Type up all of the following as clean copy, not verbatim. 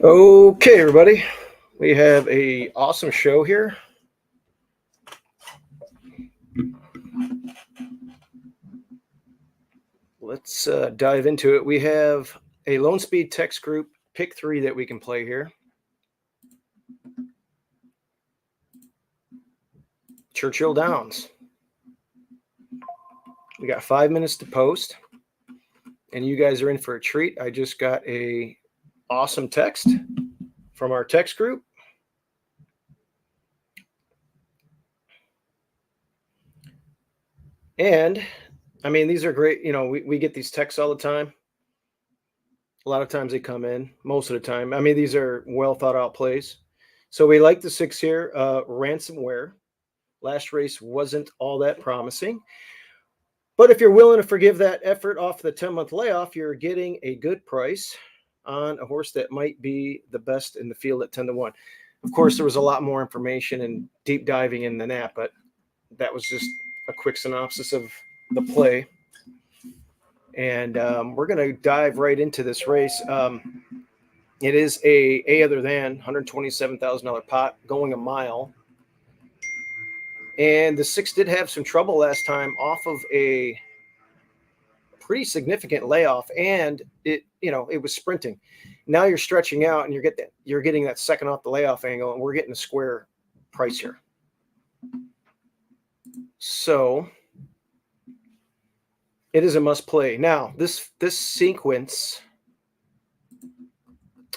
Okay, everybody, we have a awesome show here. Let's dive into it. We have a LoneSpeed text group pick 3 that we can play here. Churchill Downs. We got 5 minutes to post, and you guys are in for a treat. I just got a awesome text from our text group. And I mean, these are great. You know, we get these texts all the time. A lot of times they come in, most of the time. I mean, these are well thought out plays. So we like the 6 here, ransomware. Last race wasn't all that promising. But if you're willing to forgive that effort off the 10-month layoff, you're getting a good price on a horse that might be the best in the field at 10-1. Of course, there was a lot more information and deep diving in than that, but that was just a quick synopsis of the play. And we're going to dive right into this race. It is a other than $127,000 pot going a mile. And the 6 did have some trouble last time off of a pretty significant layoff, and it was sprinting. Now you're stretching out, and you're getting that second off the layoff angle, and we're getting a square price here. So it is a must play. Now this sequence.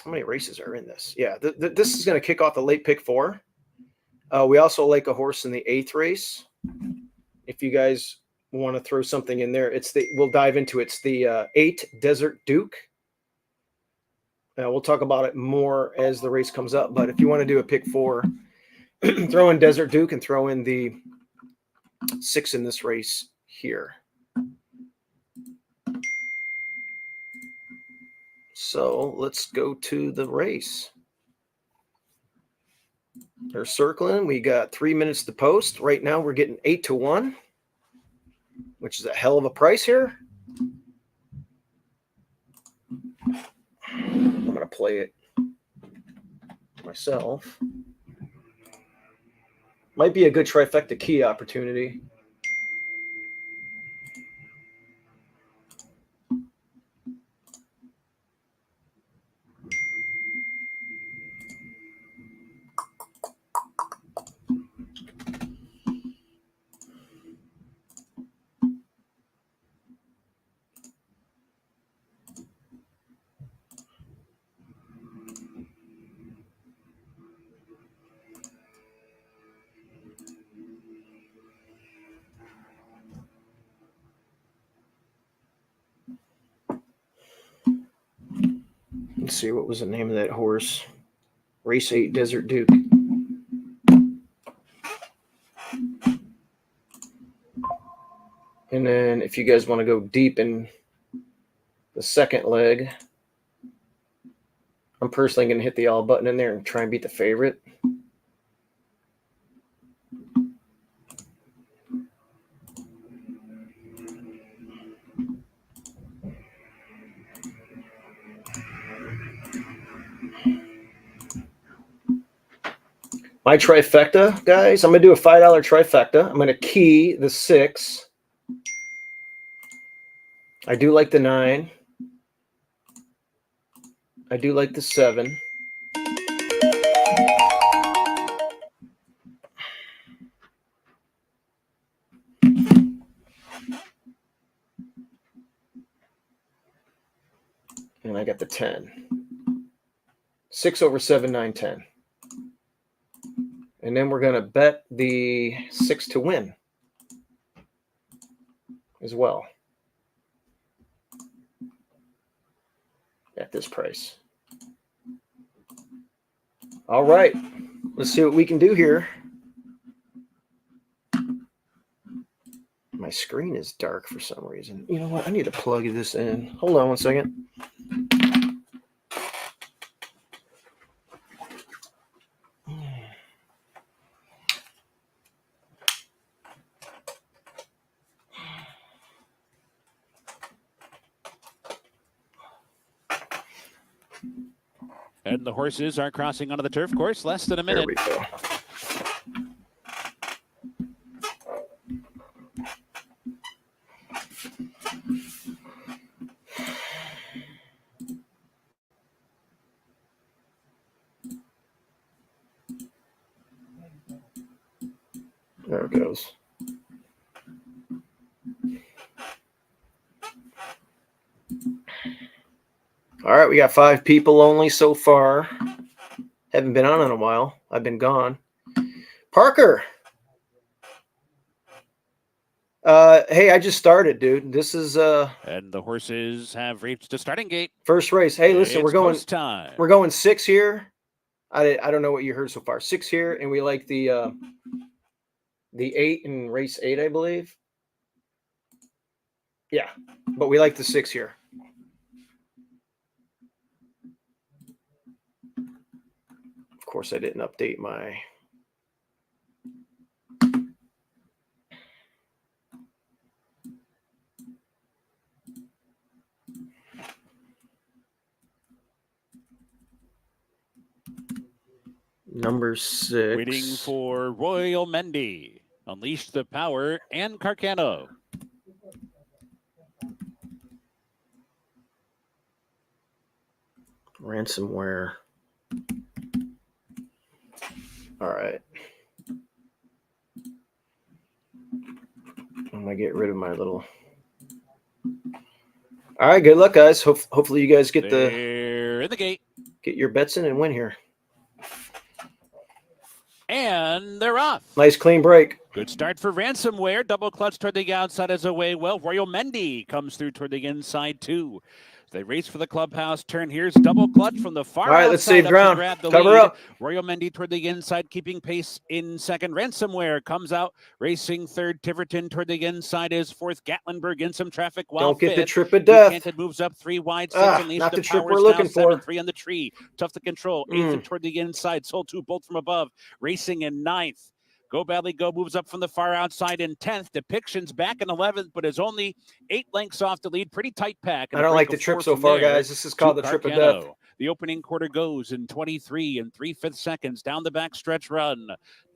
How many races are in this? Yeah, this is going to kick off the late pick 4. We also like a horse in the 8th race. If you guys want to throw something in there, we'll dive into it. It's the 8 Desert Duke. We'll talk about it more as the race comes up. But if you want to do a pick 4, throw in Desert Duke and throw in the 6 in this race here. So let's go to the race. They're circling. We got 3 minutes to post. Right now we're getting 8-1, which is a hell of a price here. I'm going to play it myself. Might be a good trifecta key opportunity. Let's see, what was the name of that horse? Race 8 Desert Duke. And then if you guys want to go deep in the second leg, I'm personally going to hit the all button in there and try and beat the favorite. My trifecta, guys, I'm going to do a $5 trifecta. I'm going to key the 6. I do like the 9. I do like the 7. And I got the 10. 6 over 7, 9, 10. And then we're going to bet the 6 to win as well at this price. All right, let's see what we can do here. My screen is dark for some reason. You know what? I need to plug this in. Hold on one second. And the horses are crossing onto the turf course. Less than a minute. There we go. There it goes. All right, we got 5 people only so far. Haven't been on in a while. I've been gone. Parker. Hey, I just started, dude. This is And the horses have reached the starting gate. First race. Hey, listen, It's post time. We're going 6 here. I don't know what you heard so far. 6 here, and we like the 8 in race 8, I believe. Yeah, but we like the 6 here. Of course, I didn't update my. Number 6. Waiting for Royal Mendy. Unleash the Power and Carcano. Ransomware. All right. I'm going to get rid of my little. All right, good luck, guys. Hopefully you guys get They're in the gate. Get your bets in and win here. And they're off. Nice clean break. Good start for Ransomware. Double clutch toward the outside as away. Well, Royal Mendy comes through toward the inside too. They race for the clubhouse turn. Here's double clutch from the far outside. All right, let's save ground. Grab the Cover lead. up. Royal Mendy toward the inside, keeping pace in second. Ransomware comes out, racing third. Tiverton toward the inside is fourth. Gatlinburg in some traffic. Don't get fifth. the trip of death. Decanted moves up 3 wide. 6 unleashed. Not the trip Powers we're looking now 7, for. 3 on the tree. Tough to control. 8th and toward the inside. Soul 2 bolt from above. Racing in 9th. Go Badly Go moves up from the far outside in 10th. Depiction's back in 11th, but is only 8 lengths off the lead. Pretty tight pack. I don't like the trip so far, guys. This is called the trip of death. The opening quarter goes in 23 and 3/5 seconds. Down the backstretch run.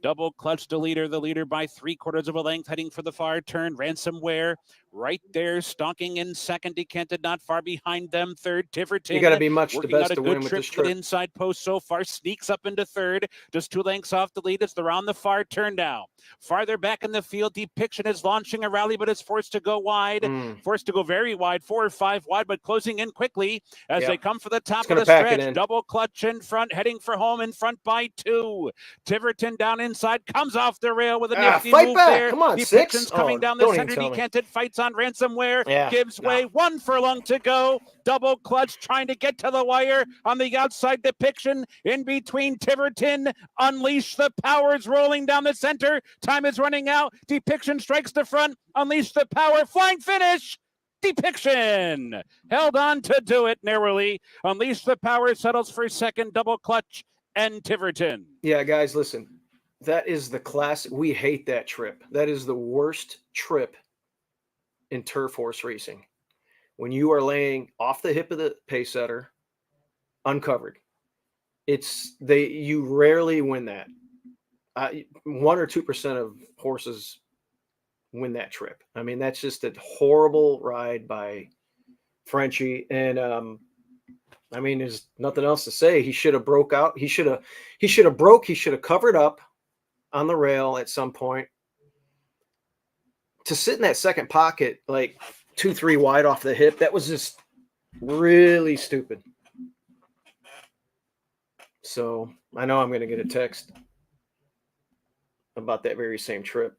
Double clutch to leader. The leader by 3/4 of a length, heading for the far turn. Ransomware right there, stalking in second. Decanted not far behind them. Third, Tiverton. You got to be much the best to win with this trip. Inside post so far, sneaks up into third. Just 2 lengths off the lead as they're on the far turn now. Farther back in the field, Depiction is launching a rally, but is forced to go wide. Forced to go very wide, 4 or 5 wide, but closing in quickly as they come for the top of the stretch. Double clutch in front, heading for home in front by 2. Tiverton down inside, comes off the rail with a nifty move there. Come on, Depiction's coming down the center. Decanted fights on Ransomware. Gives way. 1 furlong to go. Double clutch trying to get to the wire on the outside. Depiction in between Tiverton. Unleash the Powers rolling down the center. Time is running out. Depiction strikes the front. Unleash the Power. Flying finish. Depiction held on to do it narrowly. Unleash the Power settles for second. Double clutch and Tiverton. Yeah, guys, listen. That is the class. We hate that trip. That is the worst trip in turf horse racing. When you are laying off the hip of the pace setter, uncovered. You rarely win that. 1 or 2% of horses win that trip. I mean, that's just a horrible ride by Frenchie. And I mean, there's nothing else to say. He should have broke out. He should have covered up on the rail at some point. To sit in that second pocket, like 2-3 wide off the hip, that was just really stupid. So I know I'm going to get a text about that very same trip.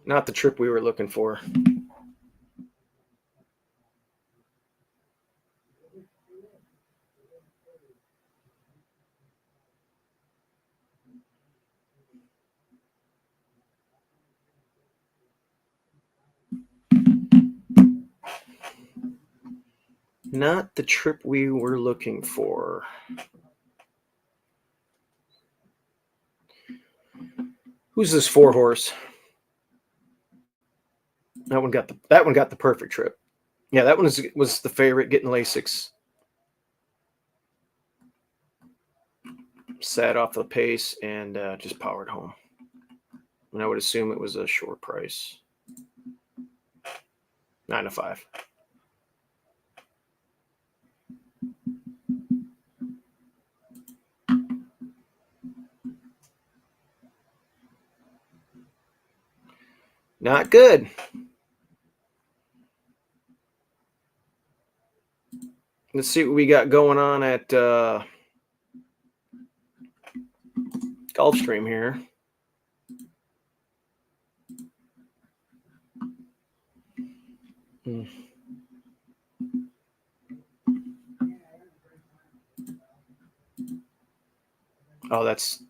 Not the trip we were looking for. Not the trip we were looking for. Who's this 4-horse? That one got the perfect trip. Yeah, that one was the favorite, getting Lasix. Sat off the pace and just powered home. And I would assume it was a short price. 9-5. Not good. Let's see what we got going on at Gulfstream here. Oh, that's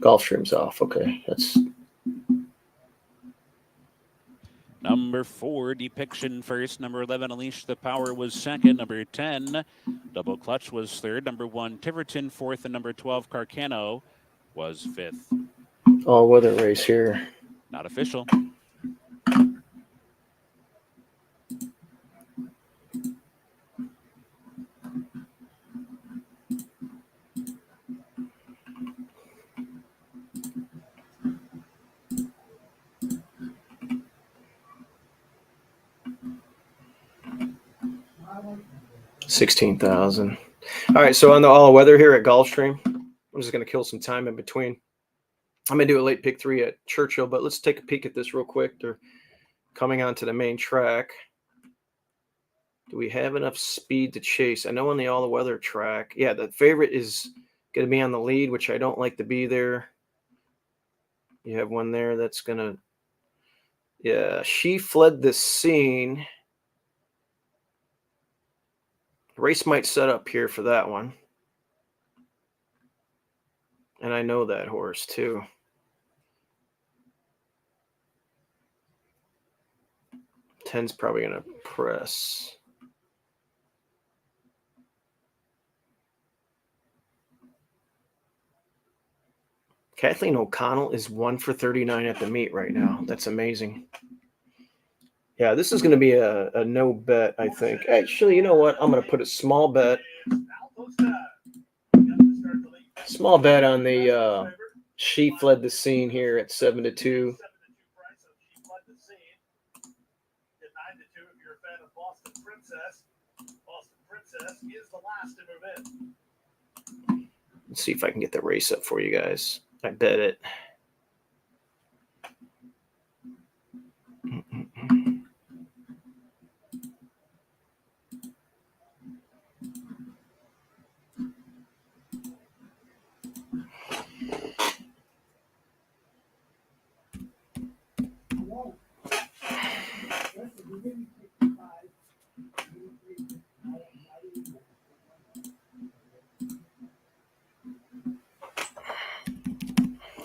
Gulfstream's off. Okay, that's number 4, Depiction first. Number 11, Unleash the Power was second. Number 10, Double Clutch was third. Number 1, Tiverton fourth. And number 12, Carcano was fifth. all-weather race here. Not official. $16,000. All right, so on the all-weather here at Gulfstream, I'm just going to kill some time in between. I'm going to do a late pick 3 at Churchill, but let's take a peek at this real quick. They're coming onto the main track. Do we have enough speed to chase? I know on the all-weather track, yeah, the favorite is going to be on the lead, which I don't like to be there. You have one there that's going to, yeah, She Fled the Scene. Race might set up here for that one. And I know that horse too. Ten's probably going to press. Kathleen O'Connell is 1 for 39 at the meet right now. That's amazing. Yeah, this is going to be a no bet, I think. Actually, you know what? I'm going to put a small bet. Small bet on the She Fled the Scene here at 7-2. Let's see if I can get the race up for you guys. I bet it.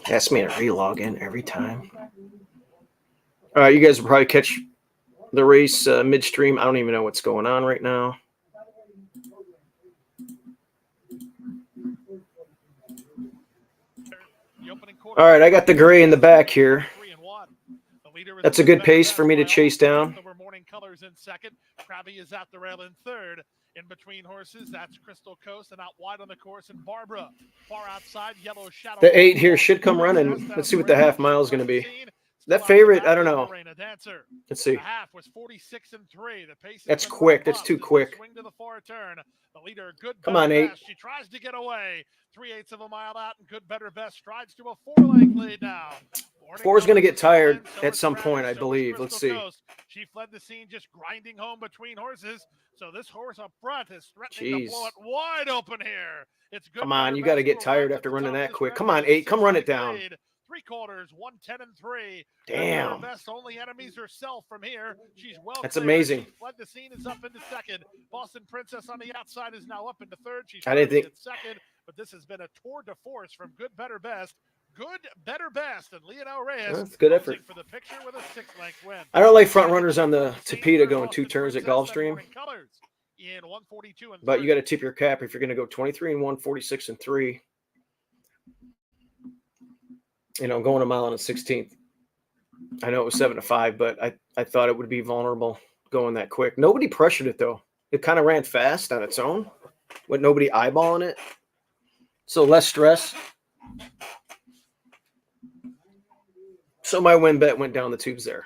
Ask me to relog in every time. All right, you guys will probably catch the race midstream. I don't even know what's going on right now. All right, I got the gray in the back here. That's a good pace for me to chase down. Morning Colors in second. Krabby is at the rail in third. In between horses, that's Crystal Coast, and out wide on the course, and Barbara. Far outside, Yellow Shadow. The 8 here should come running. Let's see what the half mile is going to be. That favorite, I don't know. Let's see. The half was 46 and 3. The pace. That's quick. That's too quick. Swing to the far turn. The leader, Good. Come on, 8. She tries to get away. 3/8 of a mile out, and Good Better Best strides to a 4-length lead now. 4 is going to get tired at some point, I believe. Let's see. She fled the scene, just grinding home between horses. So this horse up front is threatening to blow it wide open here. It's Good. Come on, you got to get tired after running that quick. Come on, 8. Come run it down. 3 quarters, 1:10 3. Damn. Best only enemies herself from here. She's well. That's amazing. She fled the scene, is up into second. Boston Princess on the outside is now up into third. She's I didn't think in second, but this has been a tour de force from good, better, best. Good, better, best, and Leonel Reyes. That's good effort. For the picture with a 6-length win. I don't like front runners on the Tapeta going 2 turns at Gulfstream. In 142 and but you got to tip your cap if you're going to go 23 and 1, 46 and 3. You know, going a mile on a 16th. I know it was 7-5, but I thought it would be vulnerable going that quick. Nobody pressured it though. It kind of ran fast on its own with nobody eyeballing it. So less stress. So my win bet went down the tubes there.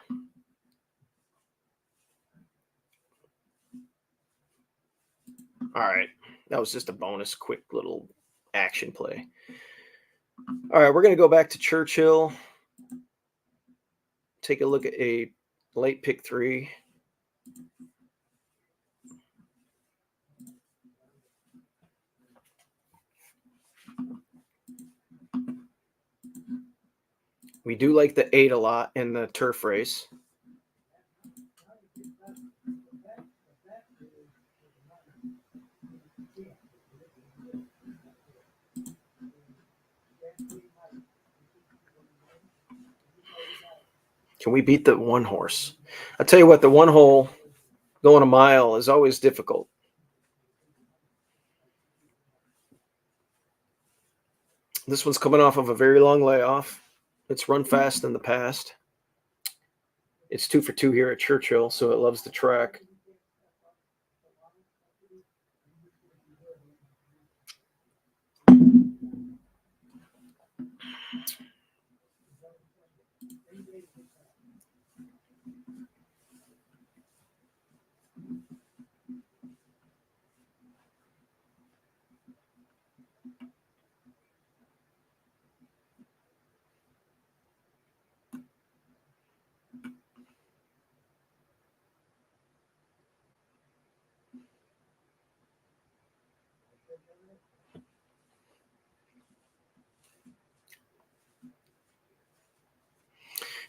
All right. That was just a bonus quick little action play. All right, we're going to go back to Churchill. Take a look at a late pick 3. We do like the 8 a lot in the turf race. Can we beat the 1 horse? I'll tell you what, the 1 hole going a mile is always difficult. This one's coming off of a very long layoff. It's run fast in the past. It's 2 for 2 here at Churchill, so it loves the track.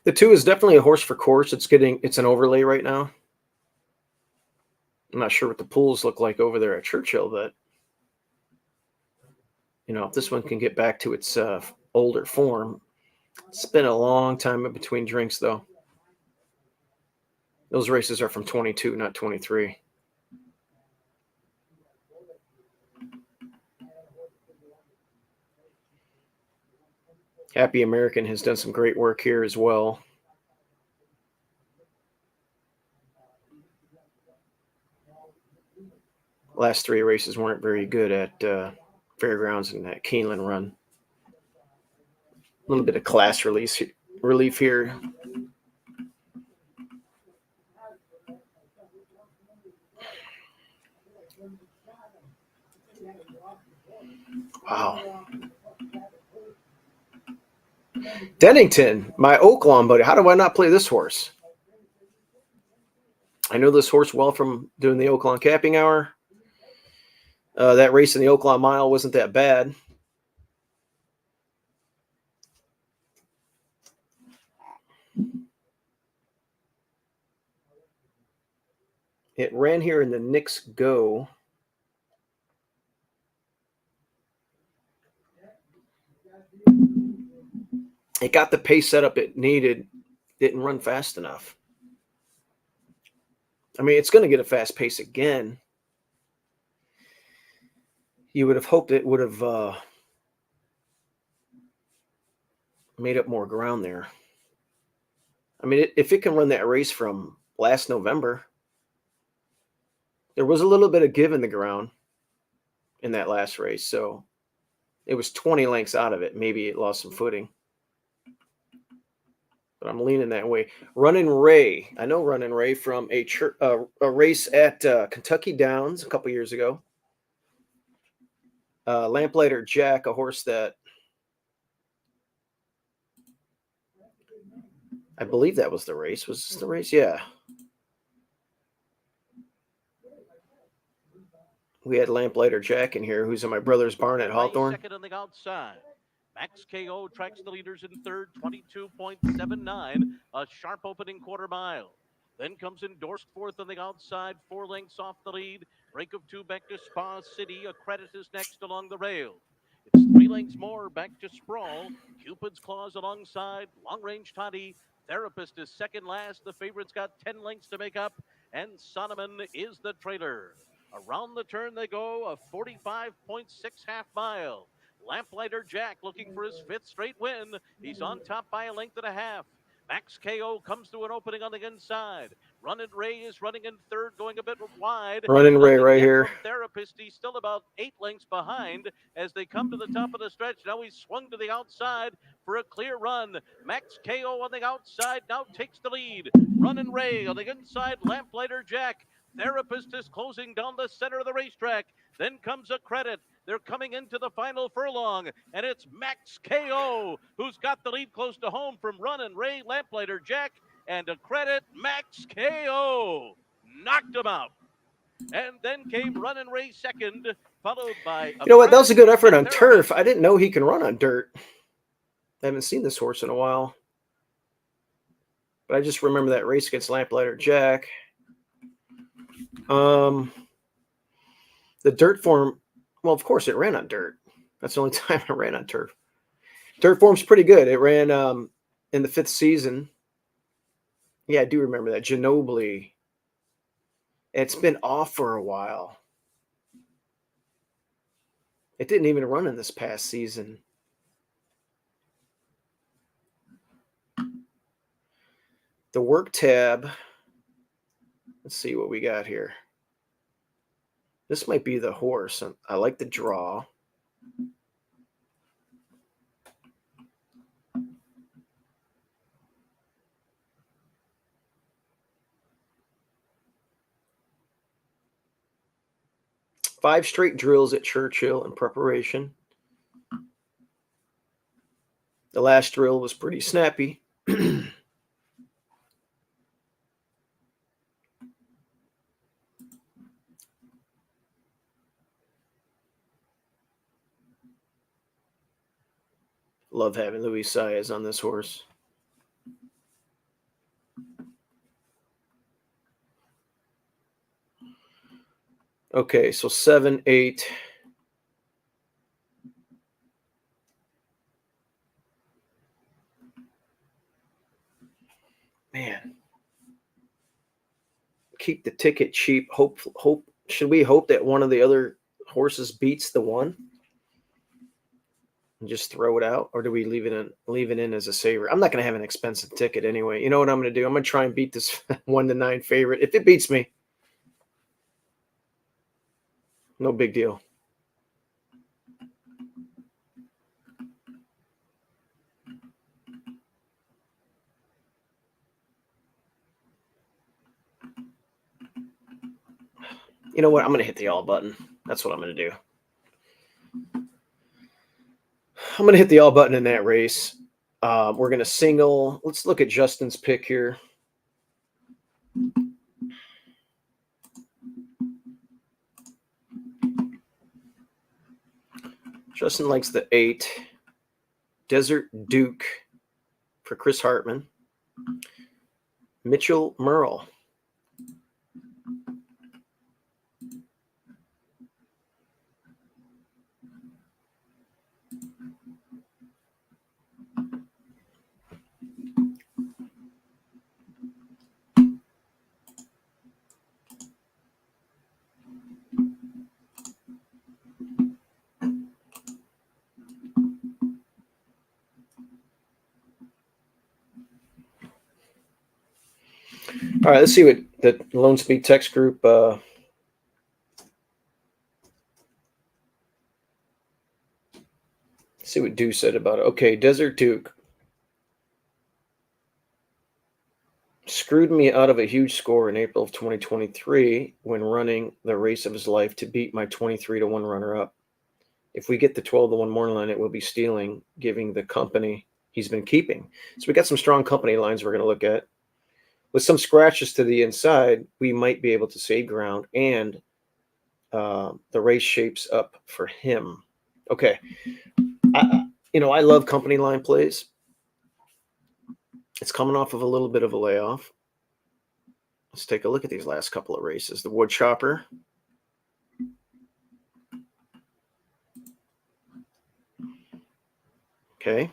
The 2 is definitely a horse for course. It's an overlay right now. I'm not sure what the pools look like over there at Churchill, but you know, if this one can get back to its older form. It's been a long time in between drinks, though. Those races are from 22, not 23. Happy American has done some great work here as well. Last 3 races weren't very good at Fairgrounds and that Keeneland run. A little bit of class relief here. Wow. Dennington, my Oaklawn buddy. How do I not play this horse? I know this horse well from doing the Oaklawn Capping Hour. That race in the Oaklawn Mile wasn't that bad. It ran here in the Knicks Go. It got the pace setup it needed. Didn't run fast enough. I mean, it's going to get a fast pace again. You would have hoped it would have made up more ground there. I mean, if it can run that race from last November, there was a little bit of give in the ground in that last race. So it was 20 lengths out of it. Maybe it lost some footing. But I'm leaning that way. Running Ray. I know Running Ray from a race at Kentucky Downs a couple years ago. Lamplighter Jack, a horse that I believe that was the race. Was this the race? Yeah. We had Lamplighter Jack in here, who's in my brother's barn at Hawthorne. Second on the outside. Max KO tracks the leaders in third, 22.79, a sharp opening quarter mile. Then comes Endorsed fourth on the outside, 4 lengths off the lead. Break of 2 back to Spa City. A Credit is next along the rail. It's 3 lengths more back to Sprawl. Cupid's Claws alongside. Long Range Toddy. Therapist is second last. The favorite's got 10 lengths to make up. And Sonoman is the trailer. Around the turn they go, a 45.6 half mile. Lamplighter Jack looking for his 5th straight win. He's on top by a length and a half. Max KO comes through an opening on the inside. Runnin' Ray is running in third, going a bit wide. Runnin' Ray right here. Therapist, he's still about 8 lengths behind as they come to the top of the stretch. Now he's swung to the outside for a clear run. Max KO on the outside now takes the lead. Runnin' Ray on the inside. Lamplighter Jack. Therapist is closing down the center of the racetrack. Then comes a Credit. They're coming into the final furlong, and it's Max KO who's got the lead close to home from Runnin' Ray, Lamplighter Jack, and a Credit. Max KO knocked him out. And then came Runnin' Ray second, followed by... You know what? That was a good effort on turf. I didn't know he can run on dirt. I haven't seen this horse in a while. But I just remember that race against Lamplighter Jack. The dirt form, well, of course, it ran on dirt. That's the only time it ran on turf. Dirt form's pretty good. It ran in the 5th season. Yeah, I do remember that. Ginobili. It's been off for a while. It didn't even run in this past season. The work tab. Let's see what we got here. This might be the horse. I like the draw. Five straight drills at Churchill in preparation. The last drill was pretty snappy. Love having Luis Saez on this horse. Okay, so 7, 8. Man. Keep the ticket cheap. Hope. Should we hope that one of the other horses beats the one? And just throw it out, or do we leave it in as a saver? I'm not going to have an expensive ticket anyway. You know what I'm going to do? I'm going to try and beat this 1-9 favorite. If it beats me, no big deal. You know what? I'm going to hit the all button. That's what I'm going to do. I'm going to hit the all button in that race. We're going to single. Let's look at Justin's pick here. Justin likes the 8. Desert Duke for Chris Hartman. Mitchell Merle. All right, let's see what the LoneSpeed text group see what Duke said about it. Okay, Desert Duke screwed me out of a huge score in April of 2023 when running the race of his life to beat my 23-1 runner-up. If we get the 12-1 morning line, it will be stealing, giving the company he's been keeping. So we got some strong company lines we're going to look at. With some scratches to the inside, we might be able to save ground, and the race shapes up for him. Okay. I love company line plays. It's coming off of a little bit of a layoff. Let's take a look at these last couple of races. The Wood Chopper. Okay.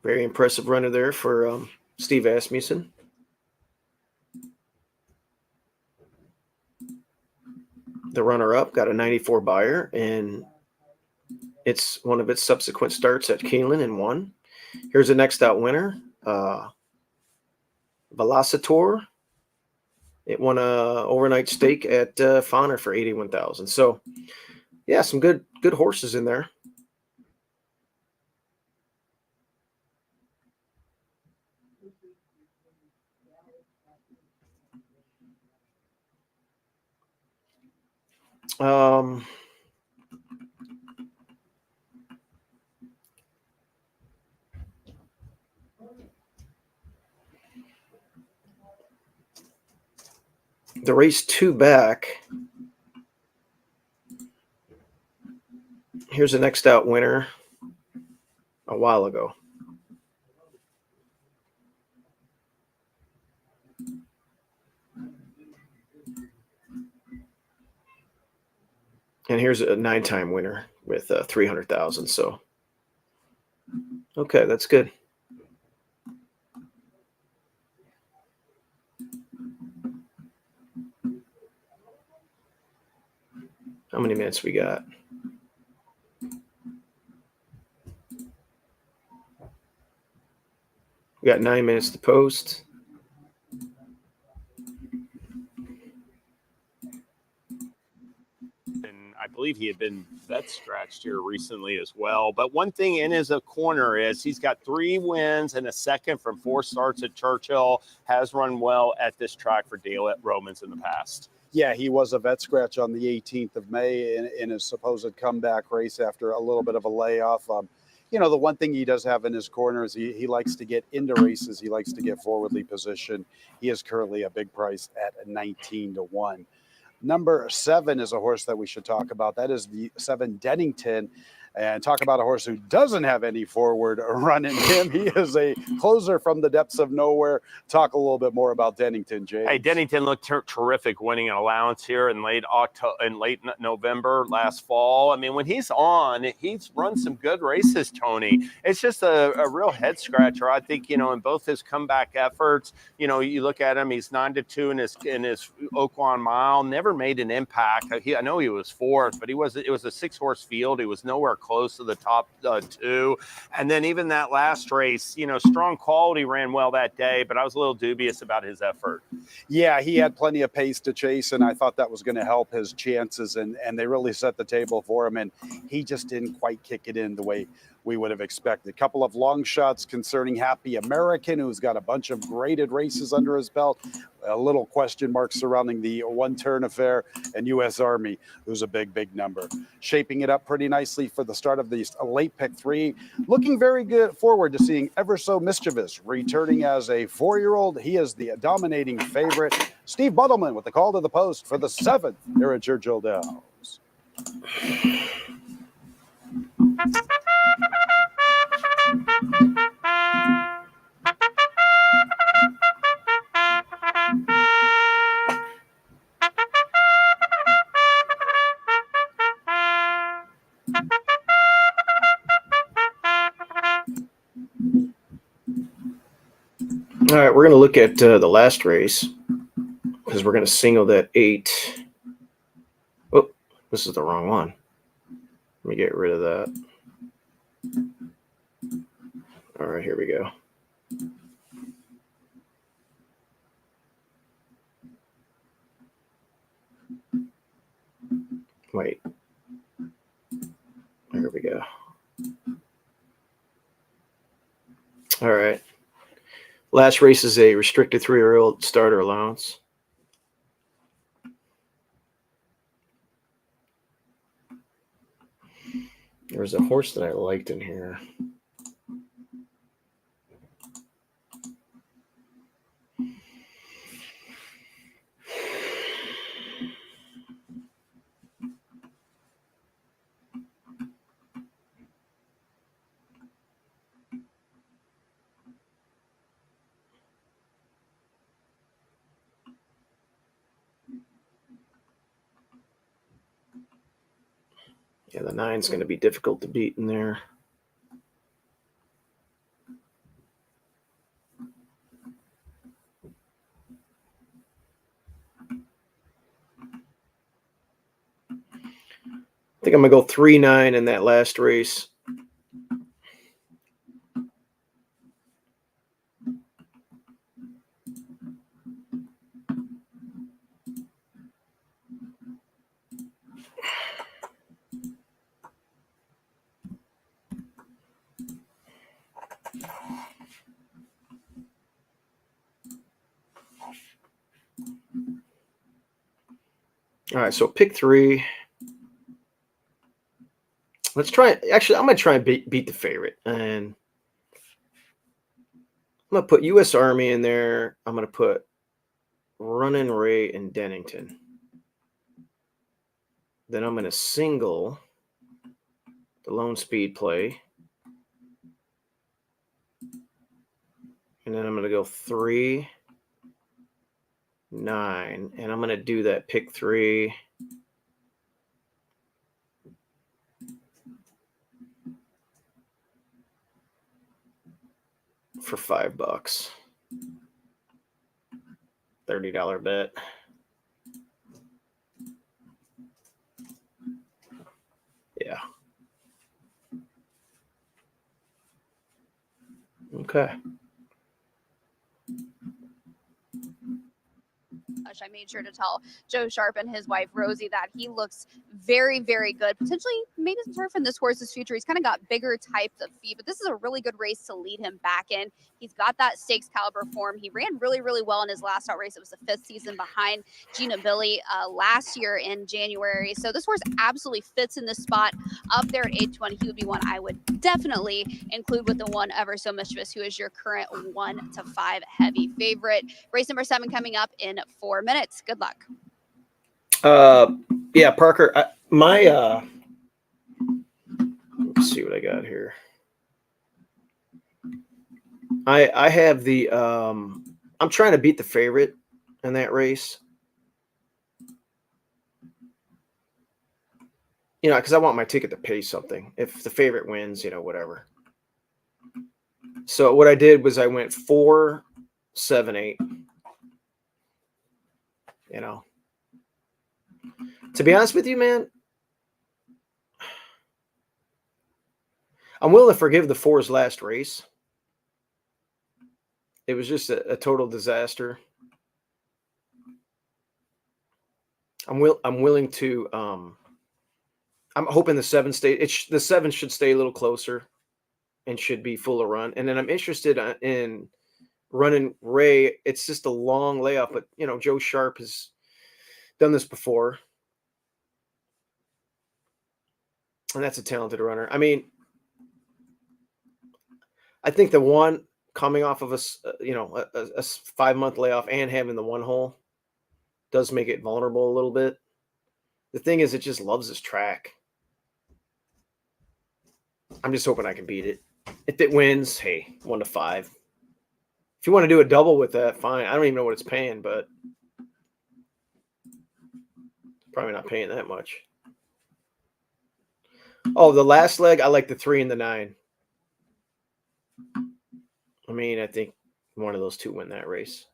Very impressive runner there for Steve Asmussen. The runner-up got a 94 buyer, and it's one of its subsequent starts at Keeneland and won. Here's the next out winner, Velocitor. It won a overnight stake at Fauner for $81,000. So, yeah, some good horses in there. The race 2 back. Here's the next out winner a while ago. And here's a 9-time winner with 300,000. So, okay, that's good. How many minutes we got? We got 9 minutes to post. And I believe he had been vet scratched here recently as well. But one thing in his corner is he's got 3 wins and a second from 4 starts at Churchill. Has run well at this track for Dale Romans in the past. Yeah, he was a vet scratch on the 18th of May in his supposed comeback race after a little bit of a layoff. The one thing he does have in his corner is he likes to get into races. He likes to get forwardly positioned. He is currently a big price at 19-1. Number 7 is a horse that we should talk about. That is the 7 Dennington. And talk about a horse who doesn't have any forward run in him. He is a closer from the depths of nowhere. Talk a little bit more about Dennington, James. Hey, Dennington looked terrific winning an allowance here in late November last fall. I mean, when he's on, he's run some good races, Tony. It's just a real head scratcher. I think, in both his comeback efforts, you look at him, he's 9-2 in his Oaklawn Mile, never made an impact. I know he was 4th, but it was a 6-horse field. He was nowhere close to the top 2. And then even that last race, strong quality ran well that day, but I was a little dubious about his effort. Yeah, he had plenty of pace to chase, and I thought that was going to help his chances, and they really set the table for him, and he just didn't quite kick it in the way we would have expected. A couple of long shots concerning Happy American, who's got a bunch of graded races under his belt. A little question mark surrounding the One Turn Affair, and U.S. Army, who's a big number. Shaping it up pretty nicely for the start of the late pick 3. Looking very good forward to seeing Ever So Mischievous returning as a 4-year-old. He is the dominating favorite. Steve Buttleman with the call to the post for the 7th here at Churchill Downs. All right, we're going to look at the last race because we're going to single that 8. Oh, this is the wrong one. Let me get rid of that. All right, here we go. Wait. Here we go. All right. Last race is a restricted 3-year-old starter allowance. There was a horse that I liked in here. Yeah, the 9's going to be difficult to beat in there. I think I'm going to go 3-9 in that last race. All right, so pick 3. Let's try. Actually, I'm going to try and beat the favorite. And I'm going to put U.S. Army in there. I'm going to put Runnin' Ray and Dennington. Then I'm going to single the LoneSpeed play. And then I'm going to go 3, 9. And I'm going to do that pick 3. For $5. $30 bet. Yeah. Okay. I made sure to tell Joe Sharp and his wife Rosie that he looks very, very good. Potentially, maybe some turf in this horse's future. He's kind of got bigger types of feet, but this is a really good race to lead him back in. He's got that stakes caliber form. He ran really, really well in his last out race. It was the 5th season behind Gina Billy last year in January. So this horse absolutely fits in this spot up there at 820. He would be one I would definitely include with the one Ever So Mischievous, who is your current 1 to 5 heavy favorite. Race number 7 coming up in 4 minutes. Good luck. Yeah, Parker, let's see what I got here. I have the I'm trying to beat the favorite in that race. Because I want my ticket to pay something. If the favorite wins, whatever. So what I did was I went 4, 7, 8. To be honest with you, man, I'm willing to forgive the 4's last race. It was just a total disaster. I'm willing to. I'm hoping the 7 the 7 should stay a little closer, and should be full of run. And then I'm interested in Running Ray. It's just a long layoff, but Joe Sharp has done this before, and that's a talented runner. I mean, I think the one coming off of a 5-month layoff and having the 1 hole does make it vulnerable a little bit. The thing is, it just loves this track. I'm just hoping I can beat it. If it wins, hey, 1 to 5. If you want to do a double with that, fine. I don't even know what it's paying, but probably not paying that much. Oh, the last leg, I like the 3 and the 9. I mean, I think one of those 2 win that race.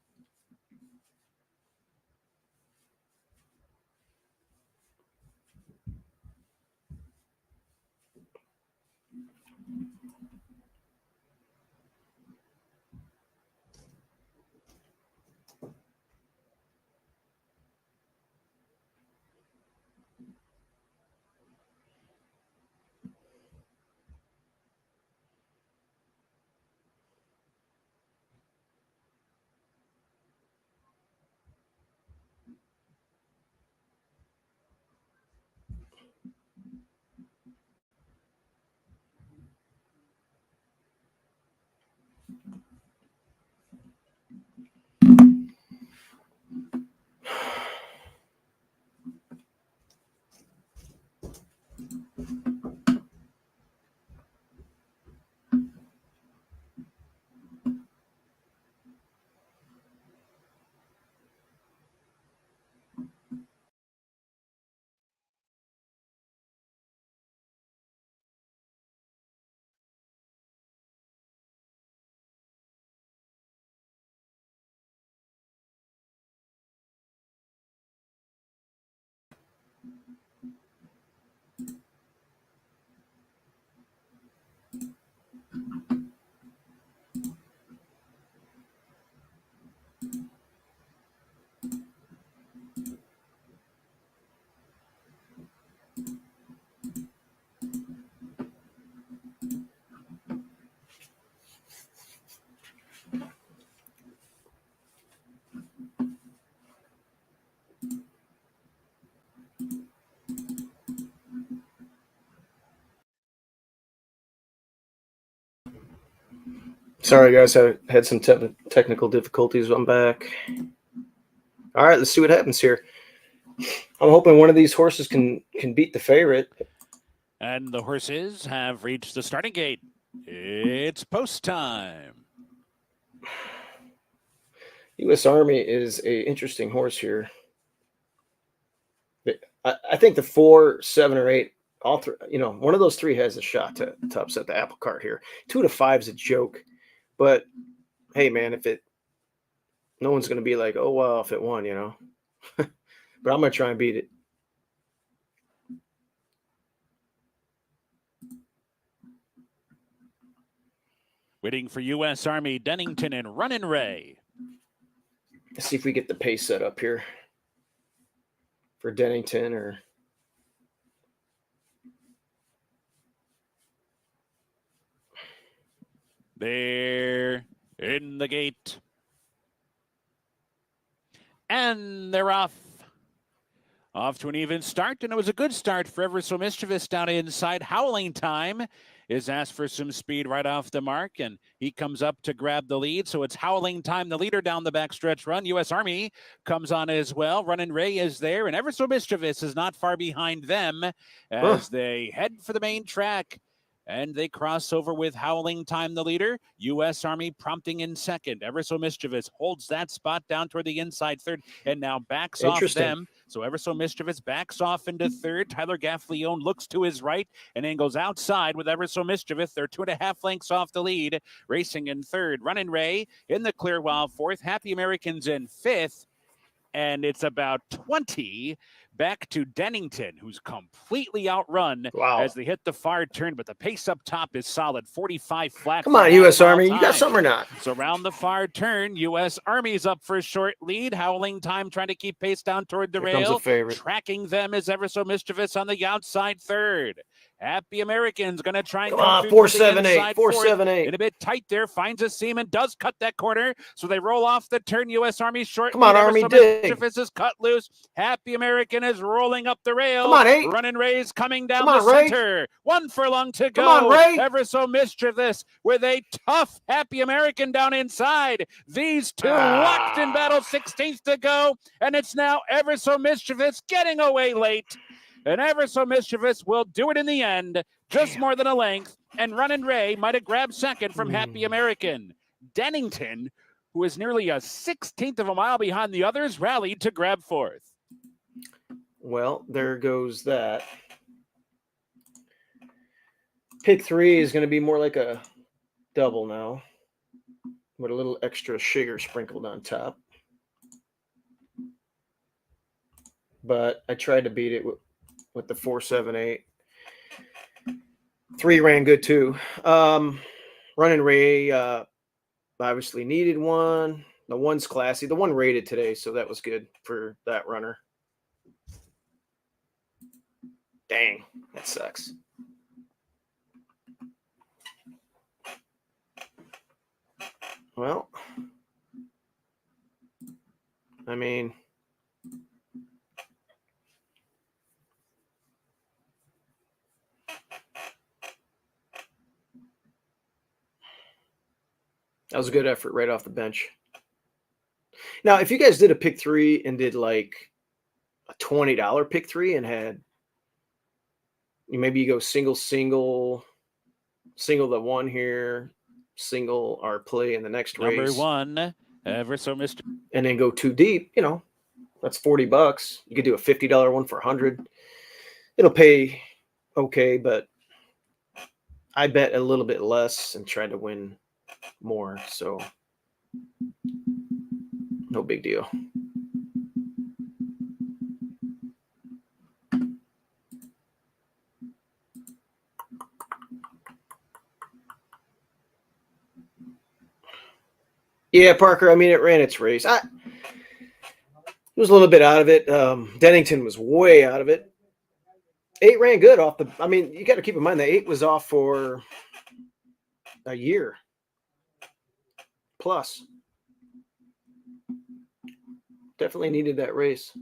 Sorry, guys, I had some technical difficulties. I'm back. All right, let's see what happens here. I'm hoping one of these horses can beat the favorite. And the horses have reached the starting gate. It's post time. U.S. Army is a interesting horse here. I think the 4, 7, or 8, all three, one of those three has a shot to upset the apple cart here. 2 to 5 is a joke, but hey, man, no one's going to be like, oh, well, if it won, but I'm going to try and beat it. Waiting for U.S. Army, Dennington, and Runnin' Ray. Let's see if we get the pace set up here for Dennington or. They're in the gate. And they're off. Off to an even start, and it was a good start for Ever So Mischievous down inside. Howling Time is asked for some speed right off the mark, and he comes up to grab the lead. So it's Howling Time, the leader down the backstretch run. U.S. Army comes on as well. Runnin' Ray is there, and Ever So Mischievous is not far behind them as they head for the main track. And they cross over with Howling Time, the leader. U.S. Army prompting in second. Ever So Mischievous holds that spot down toward the inside third and now backs off them. So Ever So Mischievous backs off into third. Tyler Gaffleone looks to his right and then goes outside with Ever So Mischievous. They're 2.5 lengths off the lead. Racing in third. Runnin' Ray in the clear while fourth. Happy Americans in fifth. And it's about 20 back to Dennington, who's completely outrun as they hit the far turn. But the pace up top is solid, 45 flat. Come on, U.S. Army. You got something or not? So around the far turn, U.S. Army's up for a short lead. Howling Time trying to keep pace down toward the rail. Tracking them is Ever So Mischievous on the outside third. Happy Americans going to try and come through 478, 478. In a bit tight there, finds a seam and does cut that corner. So they roll off the turn. U.S. Army short. Come on, Army, dig. Mischievous is cut loose. Happy American is rolling up the rail. Come on, 8. Runnin' Ray's coming down the center. 1 furlong to go. Come on, Ray. Ever So Mischievous with a tough Happy American down inside. These two locked in battle, 16th to go. And it's now Ever So Mischievous getting away late. And Ever So Mischievous will do it in the end, just more than a length. And Runnin' Ray might have grabbed second from Happy American. Dennington, who is nearly a 16th of a mile behind the others, rallied to grab fourth. Well, there goes that. Pick 3 is going to be more like a double now, with a little extra sugar sprinkled on top. But I tried to beat it with the 4, 7, 8. 3 ran good too. Runnin' Ray obviously needed one. The 1's classy. The 1 rated today, so that was good for that runner. Dang, that sucks. Well, I mean, that was a good effort right off the bench. Now, if you guys did a pick 3 and did like a $20 pick 3 and had, maybe you go single the 1 here, single our play in the next race. Number 1, Ever So Mischievous. And then go too deep, that's $40. You could do a $50 one for $100. It'll pay okay, but I bet a little bit less and try to win more. So no big deal. Yeah, Parker. I mean, it ran its race. It was a little bit out of it. Dennington was way out of it. 8 ran good off the. I mean, you got to keep in mind that 8 was off for a year plus. Definitely needed that race.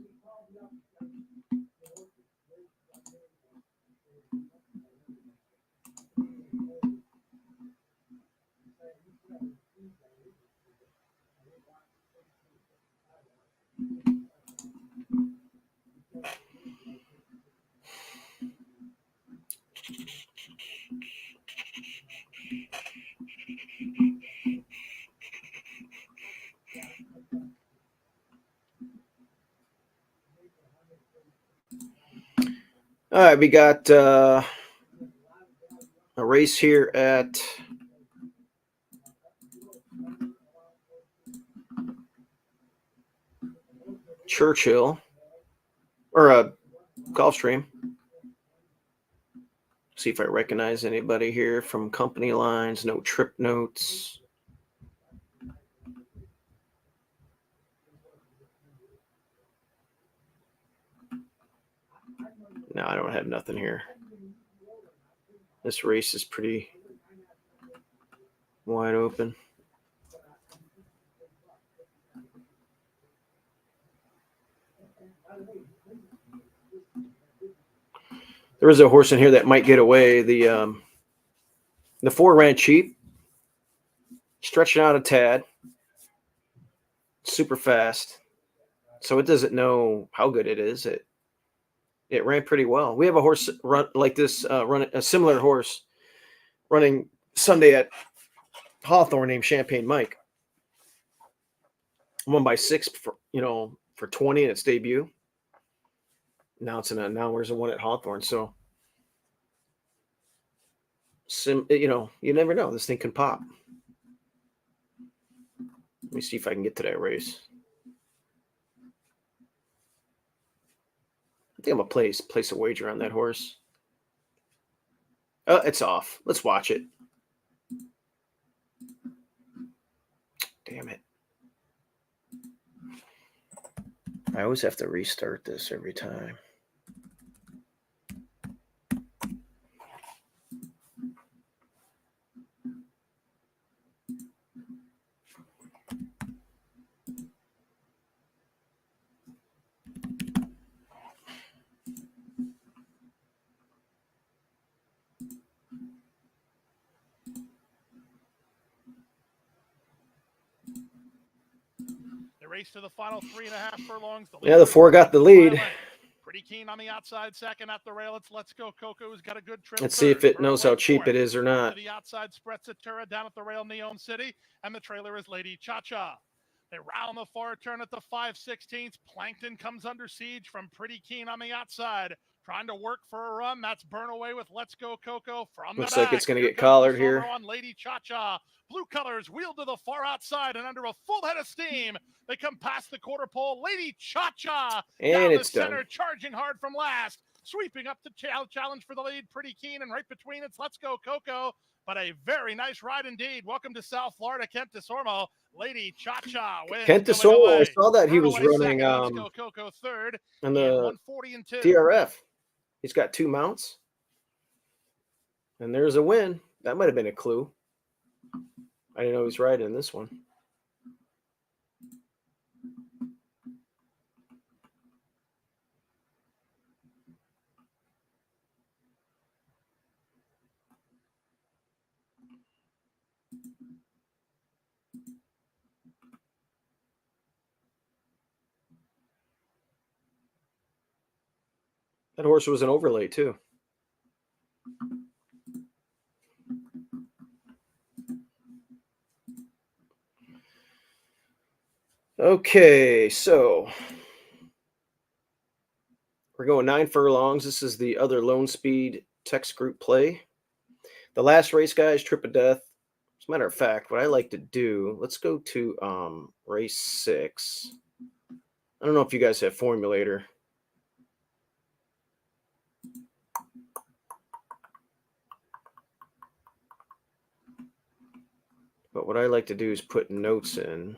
All right, we got a race here at Churchill, or a Gulfstream. See if I recognize anybody here from company lines. No trip notes. No, I don't have nothing here. This race is pretty wide open. There is a horse in here that might get away. The 4 ran cheap, stretching out a tad, super fast. So it doesn't know how good it is. It ran pretty well. We have a horse run like this, run a similar horse running Sunday at Hawthorne named Champagne Mike. Won by 6 for 20 in its debut. Now where's the one at Hawthorne? So you never know. This thing can pop. Let me see if I can get to that race. I think I'm gonna place a wager on that horse. It's off. Let's watch it. Damn it. I always have to restart this every time. The race to the final 3.5 furlongs. The 4 got the lead. Pretty keen on the outside second at the rail. It's Let's Go Coco, who's got a good trip. Let's see if it knows how cheap it is or not. To the outside, Sprezzatura down at the rail, Neon City, and the trailer is Lady Cha-Cha. They round the far turn at the 5/16. Plankton comes under siege from Pretty Keen on the outside. Trying to work for a run. That's Burn Away with Let's Go Coco from Looks the back. like it's going to get collared here. On Lady Cha-Cha. Blue colors wheeled to the far outside and under a full head of steam. They come past the quarter pole. Lady Cha-Cha and down it's the center, done. Charging hard from last. Sweeping up the challenge for the lead. Pretty Keen, and right between it's Let's Go Coco. But a very nice ride indeed. Welcome to South Florida, Kent DeSormo. Lady Cha-Cha wins. Kent DeSormo, I saw that he was running Let's Go Coco third. On the 140 and 2. DRF. He's got 2 mounts. And there's a win. That might have been a clue. I didn't know he was riding in this one. That horse was an overlay too. Okay, so we're going 9 furlongs. This is the other LoneSpeed text group play. The last race, guys, Trip of Death. As a matter of fact, what I like to do, let's go to race 6. I don't know if you guys have Formulator. But what I like like to do is put notes in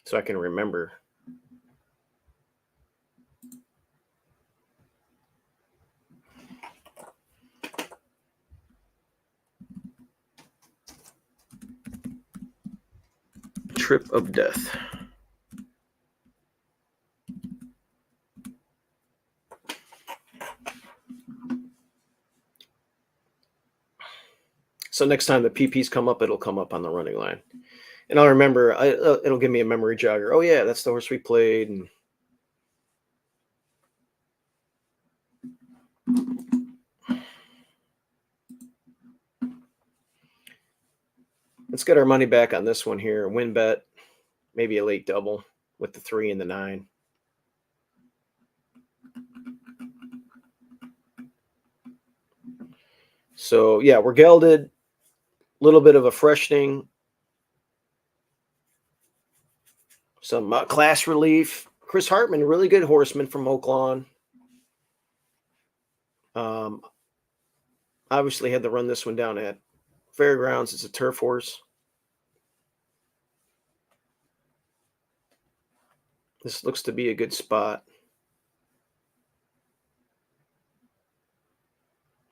so I can remember. Trip of Death. So next time the PPs come up, it'll come up on the running line. And I'll remember, it'll give me a memory jogger. Oh, yeah, that's the horse we played. And let's get our money back on this one here. Win bet, maybe a late double with the 3 and the 9. So, yeah, we're gelded. A little bit of a freshening. Some class relief. Chris Hartman, really good horseman from Oaklawn. Obviously had to run this one down at Fairgrounds. It's a turf horse. This looks to be a good spot.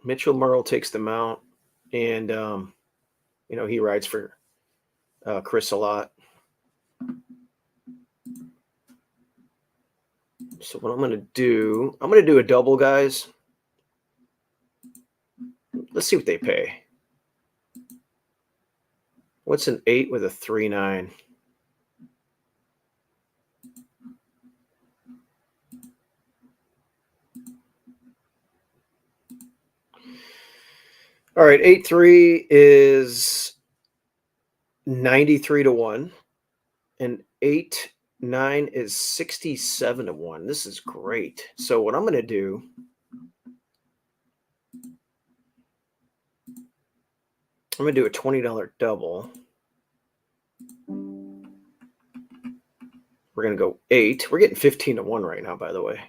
Mitchell Merle takes the mount, and he rides for Chris a lot. So what I'm going to do a double, guys. Let's see what they pay. What's an 8 with a 3-9? All right, 8-3 is 93 to 1, and 8-9 is 67 to 1. This is great. So what I'm going to do, I'm going to do a $20 double. We're going to go 8. We're getting 15 to 1 right now, by the way.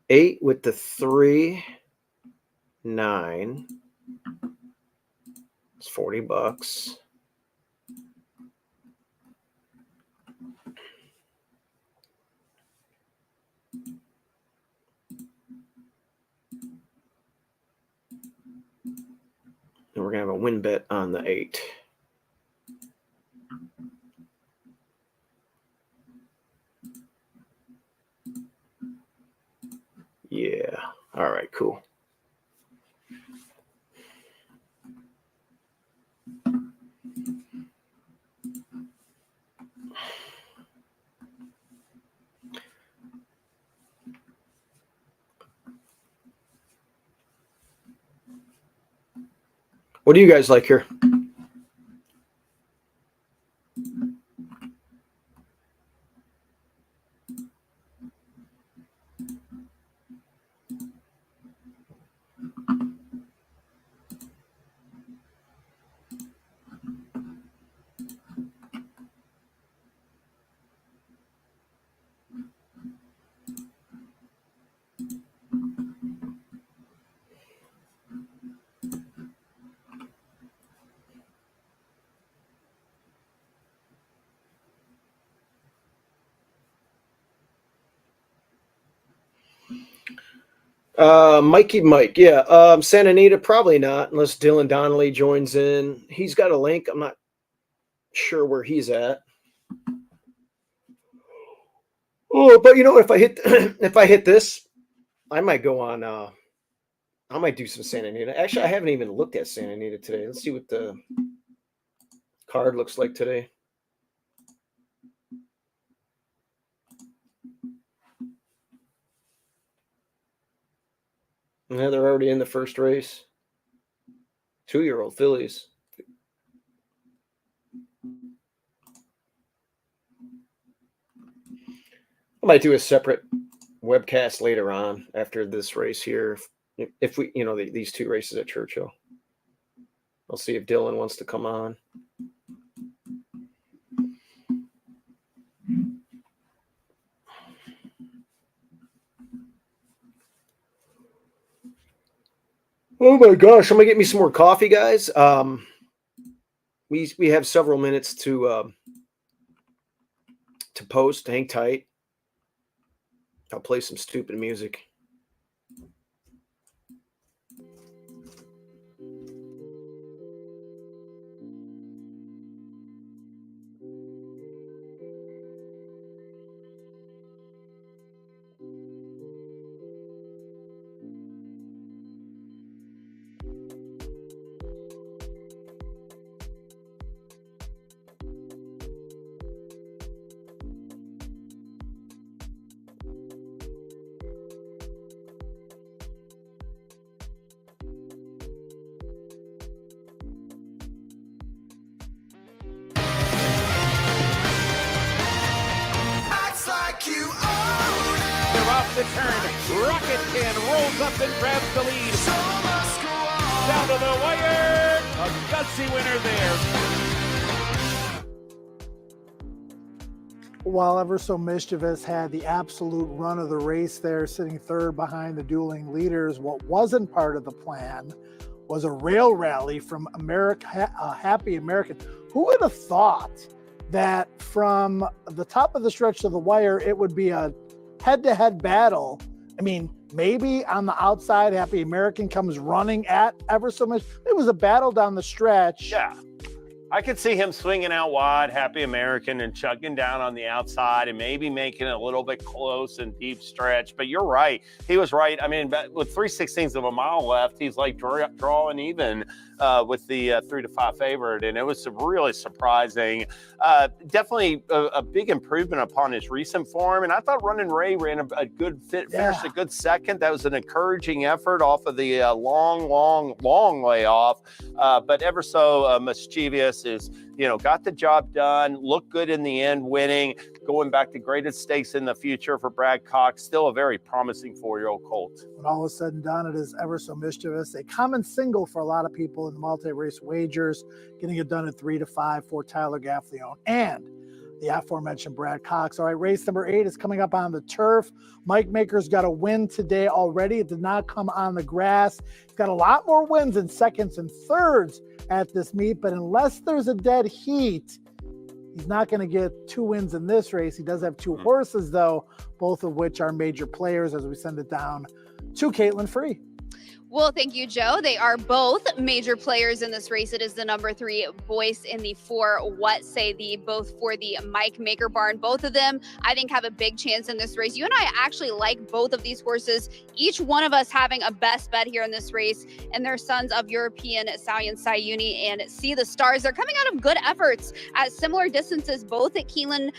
8 with the 3, 9. It's $40. And we're going to have a win bet on the 8. Yeah. All right, cool. What do you guys like here? Mikey Mike, yeah. Santa Anita, probably not, unless Dylan Donnelly joins in. He's got a link. I'm not sure where he's at. Oh, but if I hit if I hit this, I might go on. I might do some Santa Anita. Actually, I haven't even looked at Santa Anita today. Let's see what the card looks like today. Yeah, they're already in the first race. 2-year-old fillies. I might do a separate webcast later on after this race here. If we, these 2 races at Churchill. I'll see if Dylan wants to come on. Oh my gosh, I'm gonna get me some more coffee, guys. We have several minutes to post. Hang tight. I'll play some stupid music. Off the turn, Rocket Can rolls up and grabs the lead. Down to the wire, a gutsy winner there. While Ever So Mischievous had the absolute run of the race there, sitting third behind the dueling leaders, what wasn't part of the plan was a rail rally from Happy American. Who would have thought that from the top of the stretch to the wire, it would be a head-to-head battle? I mean, maybe on the outside, Happy American comes running at Ever So Much. It was a battle down the stretch. Yeah. I could see him swinging out wide, Happy American, and chugging down on the outside and maybe making it a little bit close and deep stretch. But you're right. He was right. I mean, with 3/16 of a mile left, he's like drawing even with the 3 to 5 favorite. And it was really surprising. Definitely a big improvement upon his recent form. And I thought Running Ray ran a good fit, finished a good second. That was an encouraging effort off of the long layoff. But Ever So Mischievous is, got the job done, looked good in the end, winning, going back to graded stakes in the future for Brad Cox. Still a very promising 4-year-old colt. When all is said and done, it is Ever So Mischievous, a common single for a lot of people in the multi-race wagers, getting it done at 3 to 5 for Tyler Gaffleone and the aforementioned Brad Cox. All right, race number 8 is coming up on the turf. Mike Maker's got a win today already. It did not come on the grass. He's got a lot more wins in seconds and thirds at this meet, but unless there's a dead heat, he's not going to get 2 wins in this race. He does have 2 horses, though, both of which are major players, as we send it down to Caitlin Free. Well, thank you, Joe. They are both major players in this race. It is the number 3 Boyce and the 4 What Say Thee, both for the Mike Maker barn. Both of them, I think, have a big chance in this race. You and I actually like both of these horses, each one of us having a best bet here in this race, and they're sons of European Stallion Sayuni and See the Stars. They're coming out of good efforts at similar distances, both at Keeneland.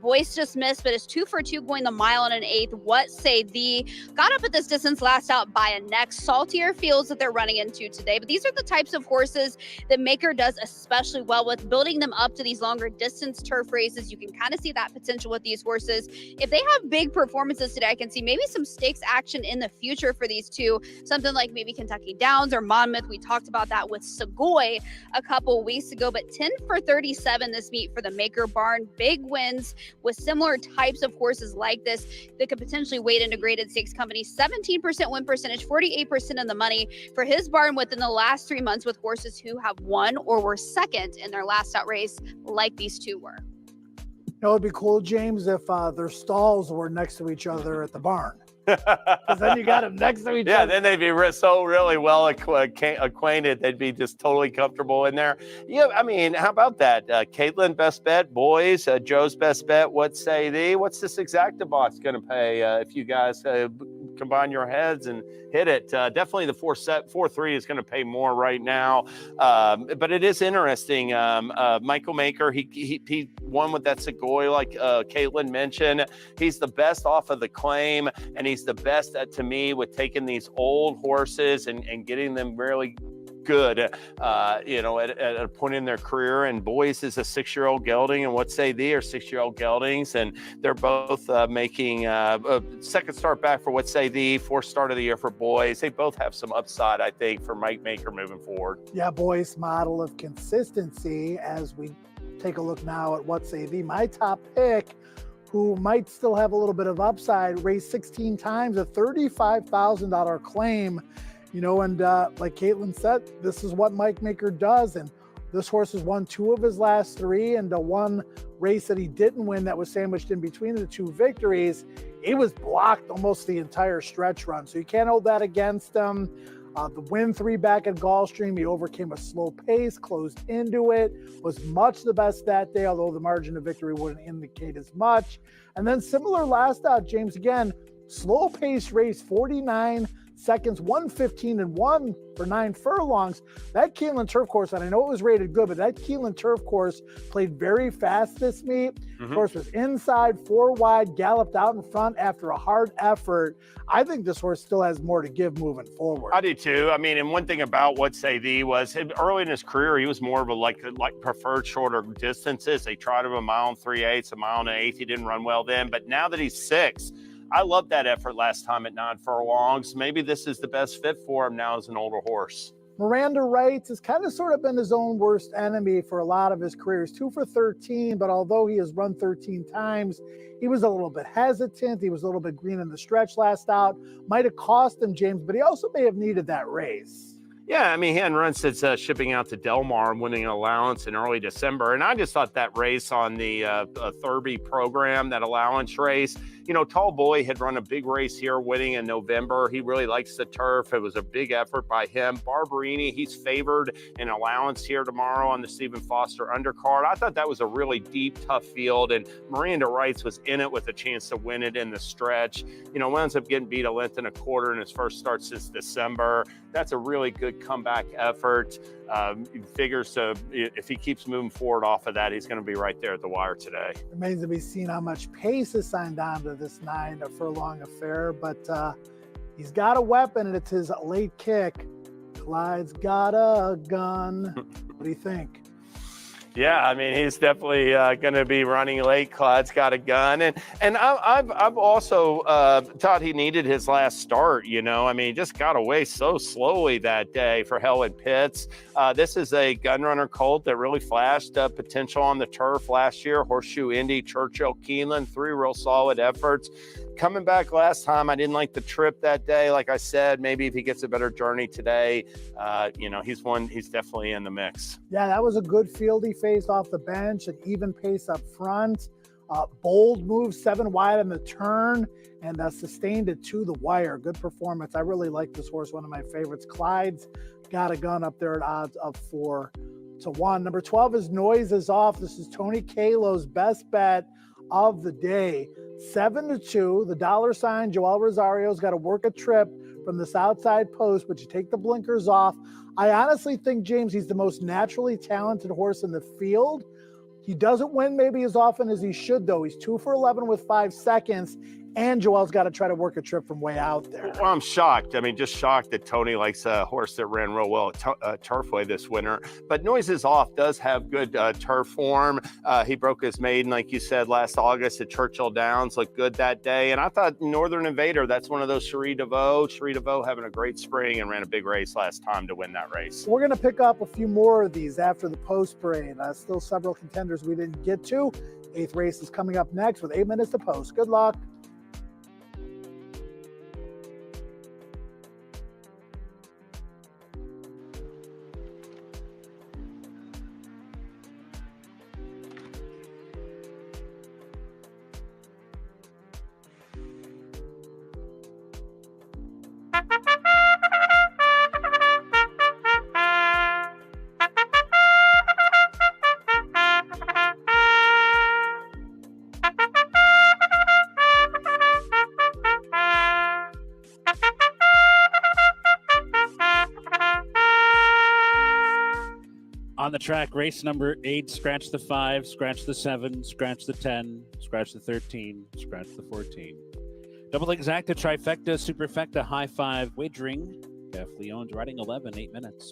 Boyce just missed, but is 2 for 2 going the mile and an eighth. What Say Thee got up at this distance last out by a neck. Saltier fields that they're running into today, but these are the types of horses that Maker does especially well with, building them up to these longer distance turf races. You can kind of see that potential with these horses. If they have big performances today, I can see maybe some stakes action in the future for these two, something like maybe Kentucky Downs or Monmouth. We talked about that with Segoy a couple weeks ago, but 10 for 37 this meet for the Maker barn. Big wins with similar types of horses like this that could potentially wade into graded stakes company. 17% win percentage, 48% of the money for his barn within the last 3 months with horses who have won or were second in their last out race like these two were. It would be cool, James, if their stalls were next to each other at the barn. Because then you got them next to each other. Yeah, then they'd be so really well acquainted. They'd be just totally comfortable in there. Yeah, I mean, how about that? Caitlin, best bet. Boys, Joe's best bet. What say thee? What's this exacta box going to pay if you guys combine your heads and hit it? Definitely the 4-3 is going to pay more right now. But it is interesting. Michael Maker, he won with that Segoy, like Caitlin mentioned. He's the best off of the claim, and he's the best to me with taking these old horses and getting them really good, at a point in their career. And Boyce is a 6-year-old gelding, and What Say Thee are 6-year-old geldings, and they're both making a second start back for What Say Thee, 4th start of the year for Boyce. They both have some upside, I think, for Mike Maker moving forward. Yeah, Boyce, model of consistency. As we take a look now at What Say Thee, my top pick, who might still have a little bit of upside, raced 16 times, a $35,000 claim. You know, and like Caitlin said, this is what Mike Maker does. And this horse has won 2 of his last 3, and the one race that he didn't win that was sandwiched in between the 2 victories, he was blocked almost the entire stretch run. So you can't hold that against him. The win 3 back at Gulfstream, he overcame a slow pace, closed into it, was much the best that day, although the margin of victory wouldn't indicate as much. And then similar last out, James, again, slow pace race, 49 seconds, 1:15-1 for 9 furlongs. That Keeneland turf course, and I know it was rated good, but that Keeneland turf course played very fast this meet. Of course, was inside, 4 wide, galloped out in front after a hard effort. I think this horse still has more to give moving forward. I do too. I mean, and one thing about What Say Thee was early in his career, he was more of a like preferred shorter distances. They tried him a mile and 3/8, a mile and 1/8. He didn't run well then, but now that he's 6, I loved that effort last time at 9 furlongs. Maybe this is the best fit for him now as an older horse. Miranda Wrights has kind of sort of been his own worst enemy for a lot of his careers. 2 for 13, but although he has run 13 times, he was a little bit hesitant. He was a little bit green in the stretch last out. Might have cost him, James, but he also may have needed that race. Yeah, I mean, he hadn't run since shipping out to Del Mar and winning an allowance in early December. And I just thought that race on the Thurby program, that allowance race, you know, Tall Boy had run a big race here, winning in November. He really likes the turf. It was a big effort by him. Barberini, he's favored in allowance here tomorrow on the Stephen Foster undercard. I thought that was a really deep, tough field, and Miranda Wrights was in it with a chance to win it in the stretch. You know, winds up getting beat 1 1/4 in his first start since December. That's a really good comeback effort. Figures if he keeps moving forward off of that, he's going to be right there at the wire today. Remains to be seen how much pace is signed on to this 9 furlong affair, but he's got a weapon, and it's his late kick. Clyde's got a gun. What do you think? Yeah, I mean, he's definitely going to be running late. Clyde's got a gun. And I've also thought he needed his last start, you know. I mean, he just got away so slowly that day for Helen Pitts. This is a gun runner colt that really flashed potential on the turf last year. Horseshoe Indy, Churchill, Keeneland, 3 real solid efforts. Coming back last time, I didn't like the trip that day. Like I said, maybe if he gets a better journey today, you know, he's definitely in the mix. Yeah, that was a good field he faced off the bench, an even pace up front. Bold move, 7 wide on the turn, and sustained it to the wire. Good performance. I really like this horse, one of my favorites. Clyde's got a gun up there at odds of 4-1. Number 12 is Noise is Off. This is Tony Kalo's best bet of the day. 7-2. The dollar sign, Joel Rosario's got to work a trip from this outside post, but you take the blinkers off. I honestly think, James, he's the most naturally talented horse in the field. He doesn't win maybe as often as he should, though. He's 2 for 11 with 5 seconds, and Joel's got to try to work a trip from way out there. Well, I'm shocked. I mean, just shocked that Tony likes a horse that ran real well at Turfway this winter. But Noise is Off does have good turf form. He broke his maiden, like you said, last August at Churchill Downs. Looked good that day. And I thought Northern Invader, that's one of those Cherie DeVoe. Cherie DeVoe having a great spring and ran a big race last time to win that race. We're going to pick up a few more of these after the post parade. Still several contenders we didn't get to. 8th race is coming up next with 8 minutes to post. Good luck. On the track, race number 8, scratch the 5, scratch the 7, scratch the 10, scratch the 13, scratch the 14. Double exacta, trifecta, superfecta, high 5, wagering. Jeff Leon's riding 11, 8 minutes.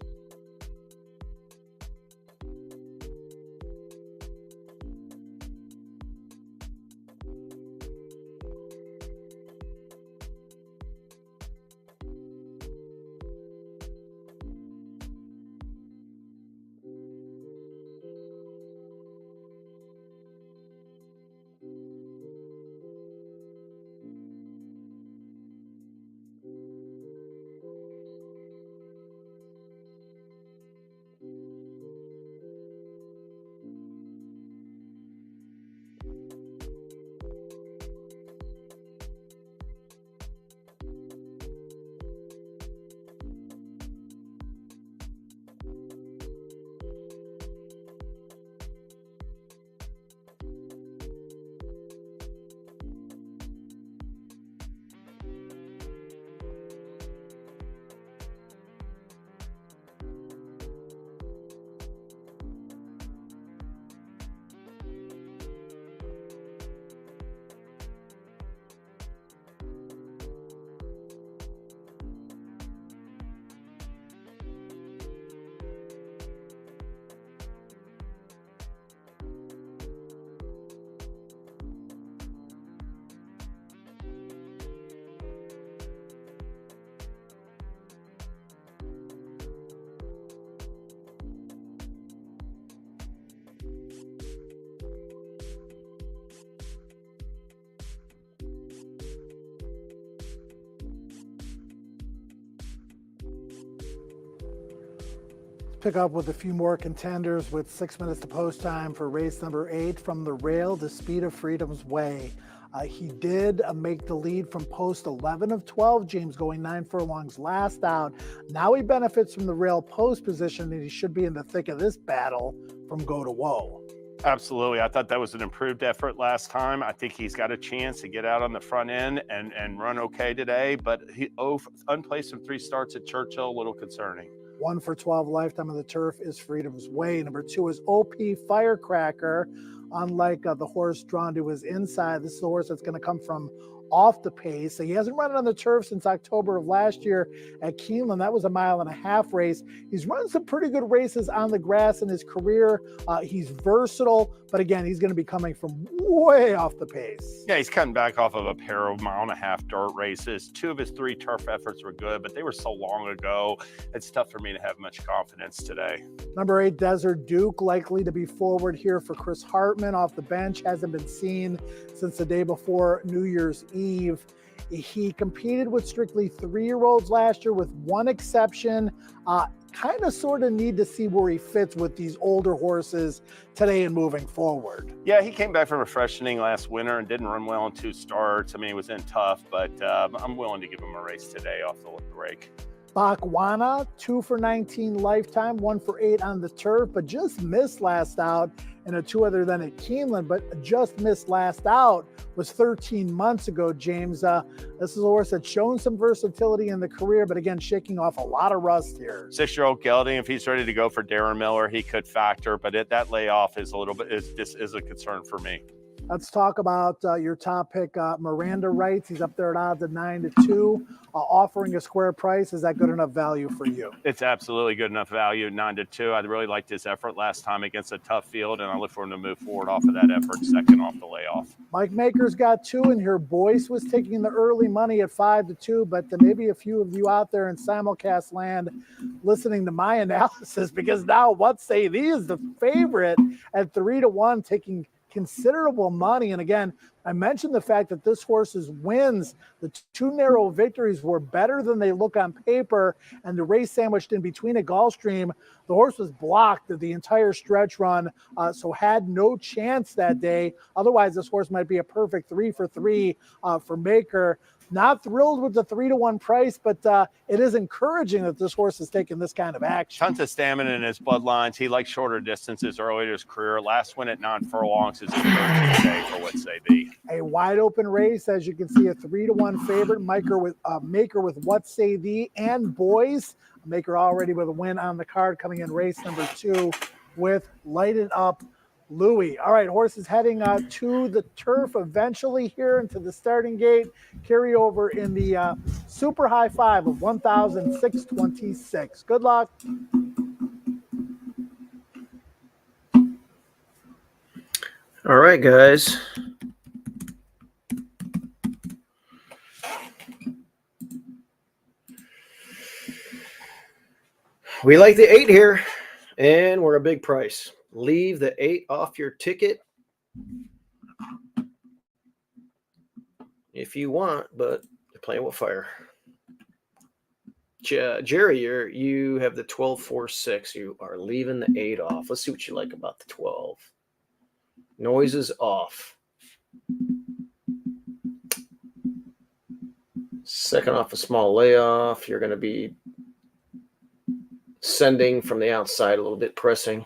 Pick up with a few more contenders with 6 minutes to post time for race number 8 from the rail, the Speed of Freedom's Way. He did make the lead from post 11 of 12, James, going 9 furlongs last out. Now he benefits from the rail post position, and he should be in the thick of this battle from go to woe. Absolutely. I thought that was an improved effort last time. I think he's got a chance to get out on the front end and run okay today, but he unplaced him 3 starts at Churchill, a little concerning. 1 for 12 lifetime of the turf is Freedom's Way. Number 2 is OP Firecracker. Unlike the horse drawn to his inside, this is the horse that's going to come from off the pace. So he hasn't run on the turf since October of last year at Keeneland. That was a 1.5 mile race. He's run some pretty good races on the grass in his career. He's versatile, but again, he's going to be coming from way off the pace. Yeah, he's cutting back off of a pair of 1.5 mile dirt races. 2 of his 3 turf efforts were good, but they were so long ago. It's tough for me to have much confidence today. Number 8, Desert Duke, likely to be forward here for Chris Hartman off the bench. Hasn't been seen since the day before New Year's Eve. He competed with strictly 3-year-olds last year with one exception. Kind of sort of need to see where he fits with these older horses today and moving forward. Yeah, he came back from a freshening last winter and didn't run well in 2 starts. I mean, it was in tough, but I'm willing to give him a race today off the break. Bakwana, 2 for 19 lifetime, 1 for 8 on the turf, but just missed last out in a 2 other than at Keeneland, but just missed last out was 13 months ago, James. This is a horse that's shown some versatility in the career, but again, shaking off a lot of rust here. 6-year-old gelding, if he's ready to go for Darren Miller, he could factor, but that layoff is a little bit, is a concern for me. Let's talk about your top pick, Miranda Wrights. He's up there at odds of 9-2, offering a square price. Is that good enough value for you? It's absolutely good enough value, 9-2. I really liked his effort last time against a tough field, and I look for him to move forward off of that effort, second off the layoff. Mike Maker's got 2 in here. Boyce was taking the early money at 5-2, but maybe a few of you out there in simulcast land listening to my analysis, because now What Say Thee is the favorite at 3-1, taking considerable money. And again, I mentioned the fact that this horse's wins, the 2 narrow victories, were better than they look on paper, and the race sandwiched in between at Gulfstream, the horse was blocked the entire stretch run, so had no chance that day. Otherwise, this horse might be a perfect 3 for 3 for Maker. Not thrilled with the 3-1 price, but it is encouraging that this horse has taken this kind of action. Tons of stamina in his bloodlines. He likes shorter distances early in his career. Last win at 9 furlongs is encouraging today for What Say Thee. A wide open race, as you can see, a 3-1 favorite. Maker with What Say Thee and Boys. Maker already with a win on the card, coming in race number 2 with Lighted Up Louis. All right, horses heading to the turf eventually here into the starting gate. Carry over in the super high 5 of 1,626. Good luck. All right, guys. We like the 8 here, and we're a big price. Leave the 8 off your ticket if you want, but you're playing with fire. Jerry, you have the 12-4-6. You are leaving the 8 off. Let's see what you like about the 12. Noise is off. Second off a small layoff. You're going to be sending from the outside a little bit, pressing.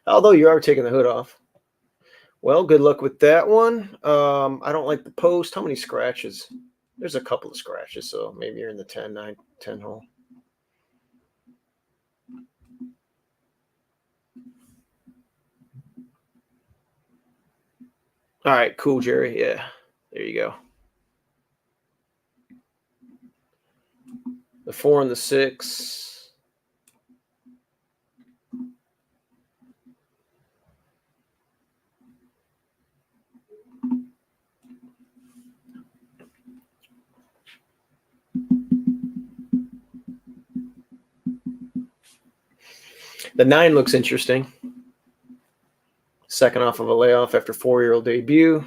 Although you are taking the hood off. Well, good luck with that one. I don't like the post. How many scratches? There's a couple of scratches, so maybe you're in the 10 hole. All right, cool, Jerry. Yeah, there you go. The 4 and the 6. The 9 looks interesting. Second off of a layoff after 4-year-old debut.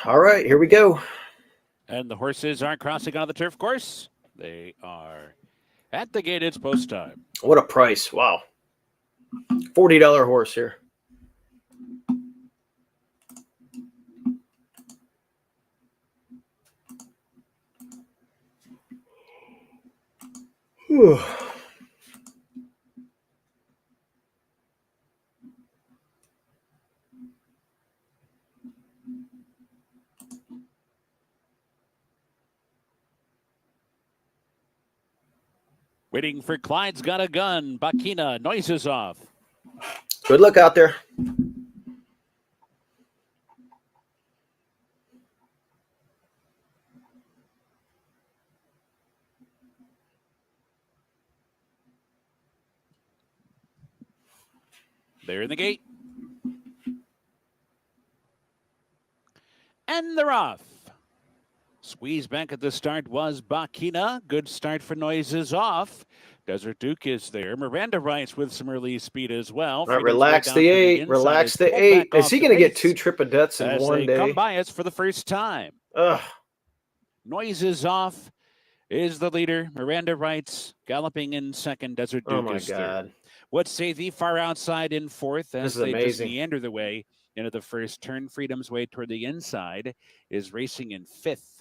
All right, here we go. And the horses aren't crossing on the turf course. They are at the gate. It's post time. What a price. Wow. $40 horse here. Whew. Waiting for Clyde's Got a Gun. Bakina, noises off. Good luck out there. They're in the gate. And they're off. Squeeze back at the start was Bakina. Good start for Noises Off. Desert Duke is there. Miranda Rice with some early speed as well. All right, relax the 8. Relax the 8. Is he going to get 2 trip of deaths in one day? Come by us for the first time. Ugh. Noises Off is the leader. Miranda Rice galloping in second. Desert Duke is third. What Say Thee far outside in fourth as they just meander the way into the first turn. Freedom's Way toward the inside is racing in fifth.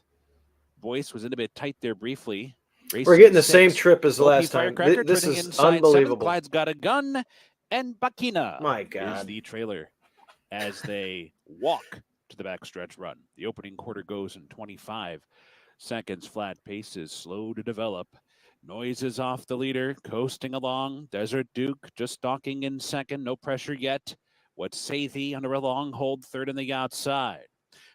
Voice was in a bit tight there briefly. We're getting the same trip as the last time. This is unbelievable. Clyde's Got a Gun, and Bakina is the trailer as they walk to the backstretch run. The opening quarter goes in 25 seconds. Flat pace is slow to develop. Noises Off the leader, coasting along. Desert Duke just stalking in second. No pressure yet. What Say Thee under a long hold, third on the outside.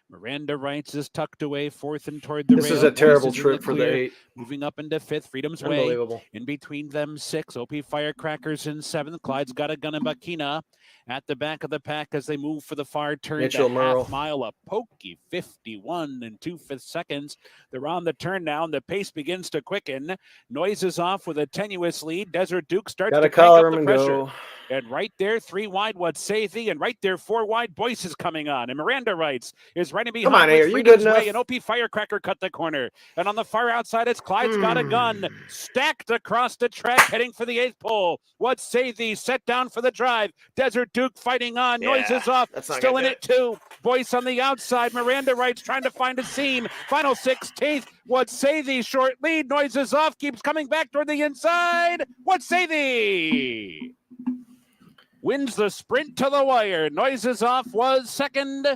Miranda Rights is tucked away, fourth and toward the rail. This is a terrible trip for the 8. Moving up into fifth, Freedom's Way. In between them, 6. OP Firecrackers in seventh. Clyde's Got a Gun and Bakina at the back of the pack as they move for the far turn. Mitchell half mile, a pokey 51 and 2/5 seconds. They're on the turn now, and the pace begins to quicken. Noises Off with a tenuous lead. Desert Duke starts to crank up the pressure. And right there, 3 wide, What Say Thee, and right there, 4 wide, Boyce is coming on. And Miranda Rights is running behind. Come on, are you good enough? And OP Firecracker cut the corner. And on the far outside, it's Clyde's Got a Gun. Stacked across the track, heading for the 8th pole. What Say Thee, set down for the drive. Desert Duke fighting on. Noises Off, still in it too. Boyce on the outside. Miranda Rights trying to find a seam. Final 16th. What Say Thee, short lead. Noises Off, keeps coming back toward the inside. What Say Thee wins the sprint to the wire. Noises Off was second.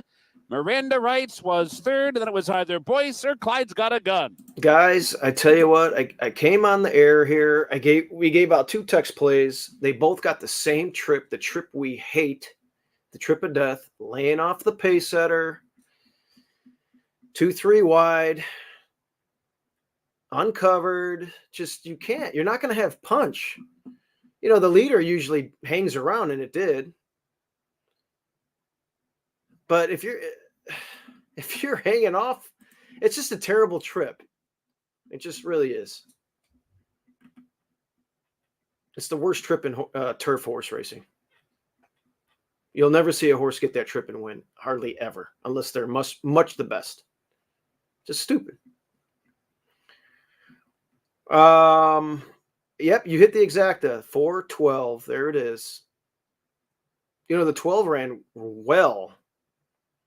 Miranda Rights was third, and then it was either Boyce or Clyde's Got a Gun. Guys, I tell you what, I came on the air here. We gave out 2 text plays. They both got the same trip, the trip we hate, the trip of death, laying off the pace setter, 2-3 wide, uncovered. Just you can't. You're not going to have punch. You know, the leader usually hangs around, and it did. But if you're hanging off, it's just a terrible trip. It just really is. It's the worst trip in turf horse racing. You'll never see a horse get that trip and win. Hardly ever, unless they're much the best. Just stupid. Yep, you hit the exacta. 4:12. There it is. You know, the 12 ran well.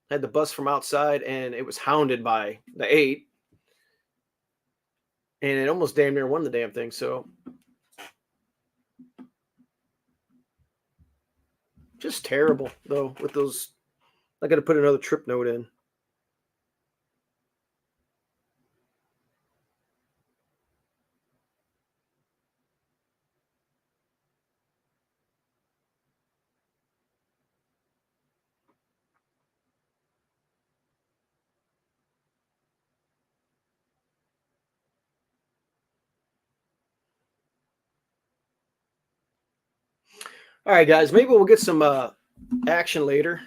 Had the bus from outside, and it was hounded by the 8. And it almost damn near won the damn thing. So just terrible, though, with those. I got to put another trip note in. All right, guys, maybe we'll get some action later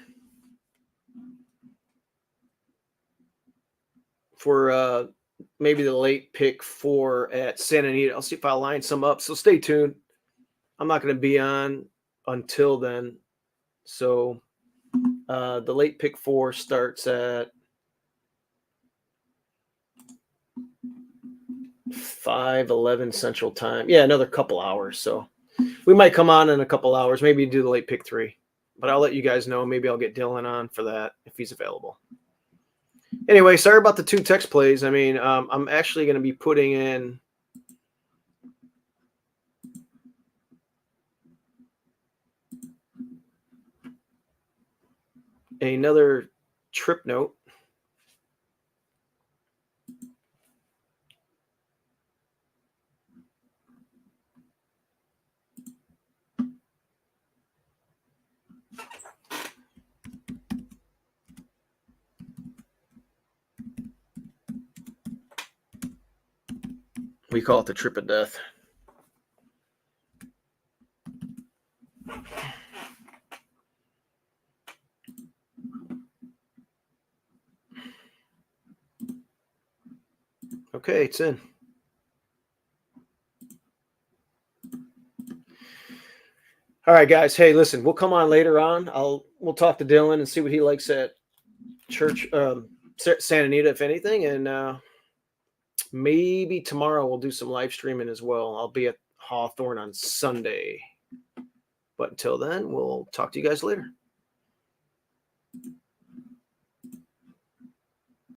for maybe the late pick 4 at Santa Anita. I'll see if I'll line some up. So stay tuned. I'm not going to be on until then. So the late pick 4 starts at 5:11 Central Time. Yeah, another couple hours. So we might come on in a couple hours, maybe do the late pick 3. But I'll let you guys know. Maybe I'll get Dylan on for that if he's available. Anyway, sorry about the 2 text plays. I mean, I'm actually going to be putting in another trip note. We call it the trip of death. Okay, it's in. All right, guys. Hey, listen, we'll come on later on. We'll talk to Dylan and see what he likes at Santa Anita, if anything, and maybe tomorrow we'll do some live streaming as well. I'll be at Hawthorne on Sunday. But until then, we'll talk to you guys later.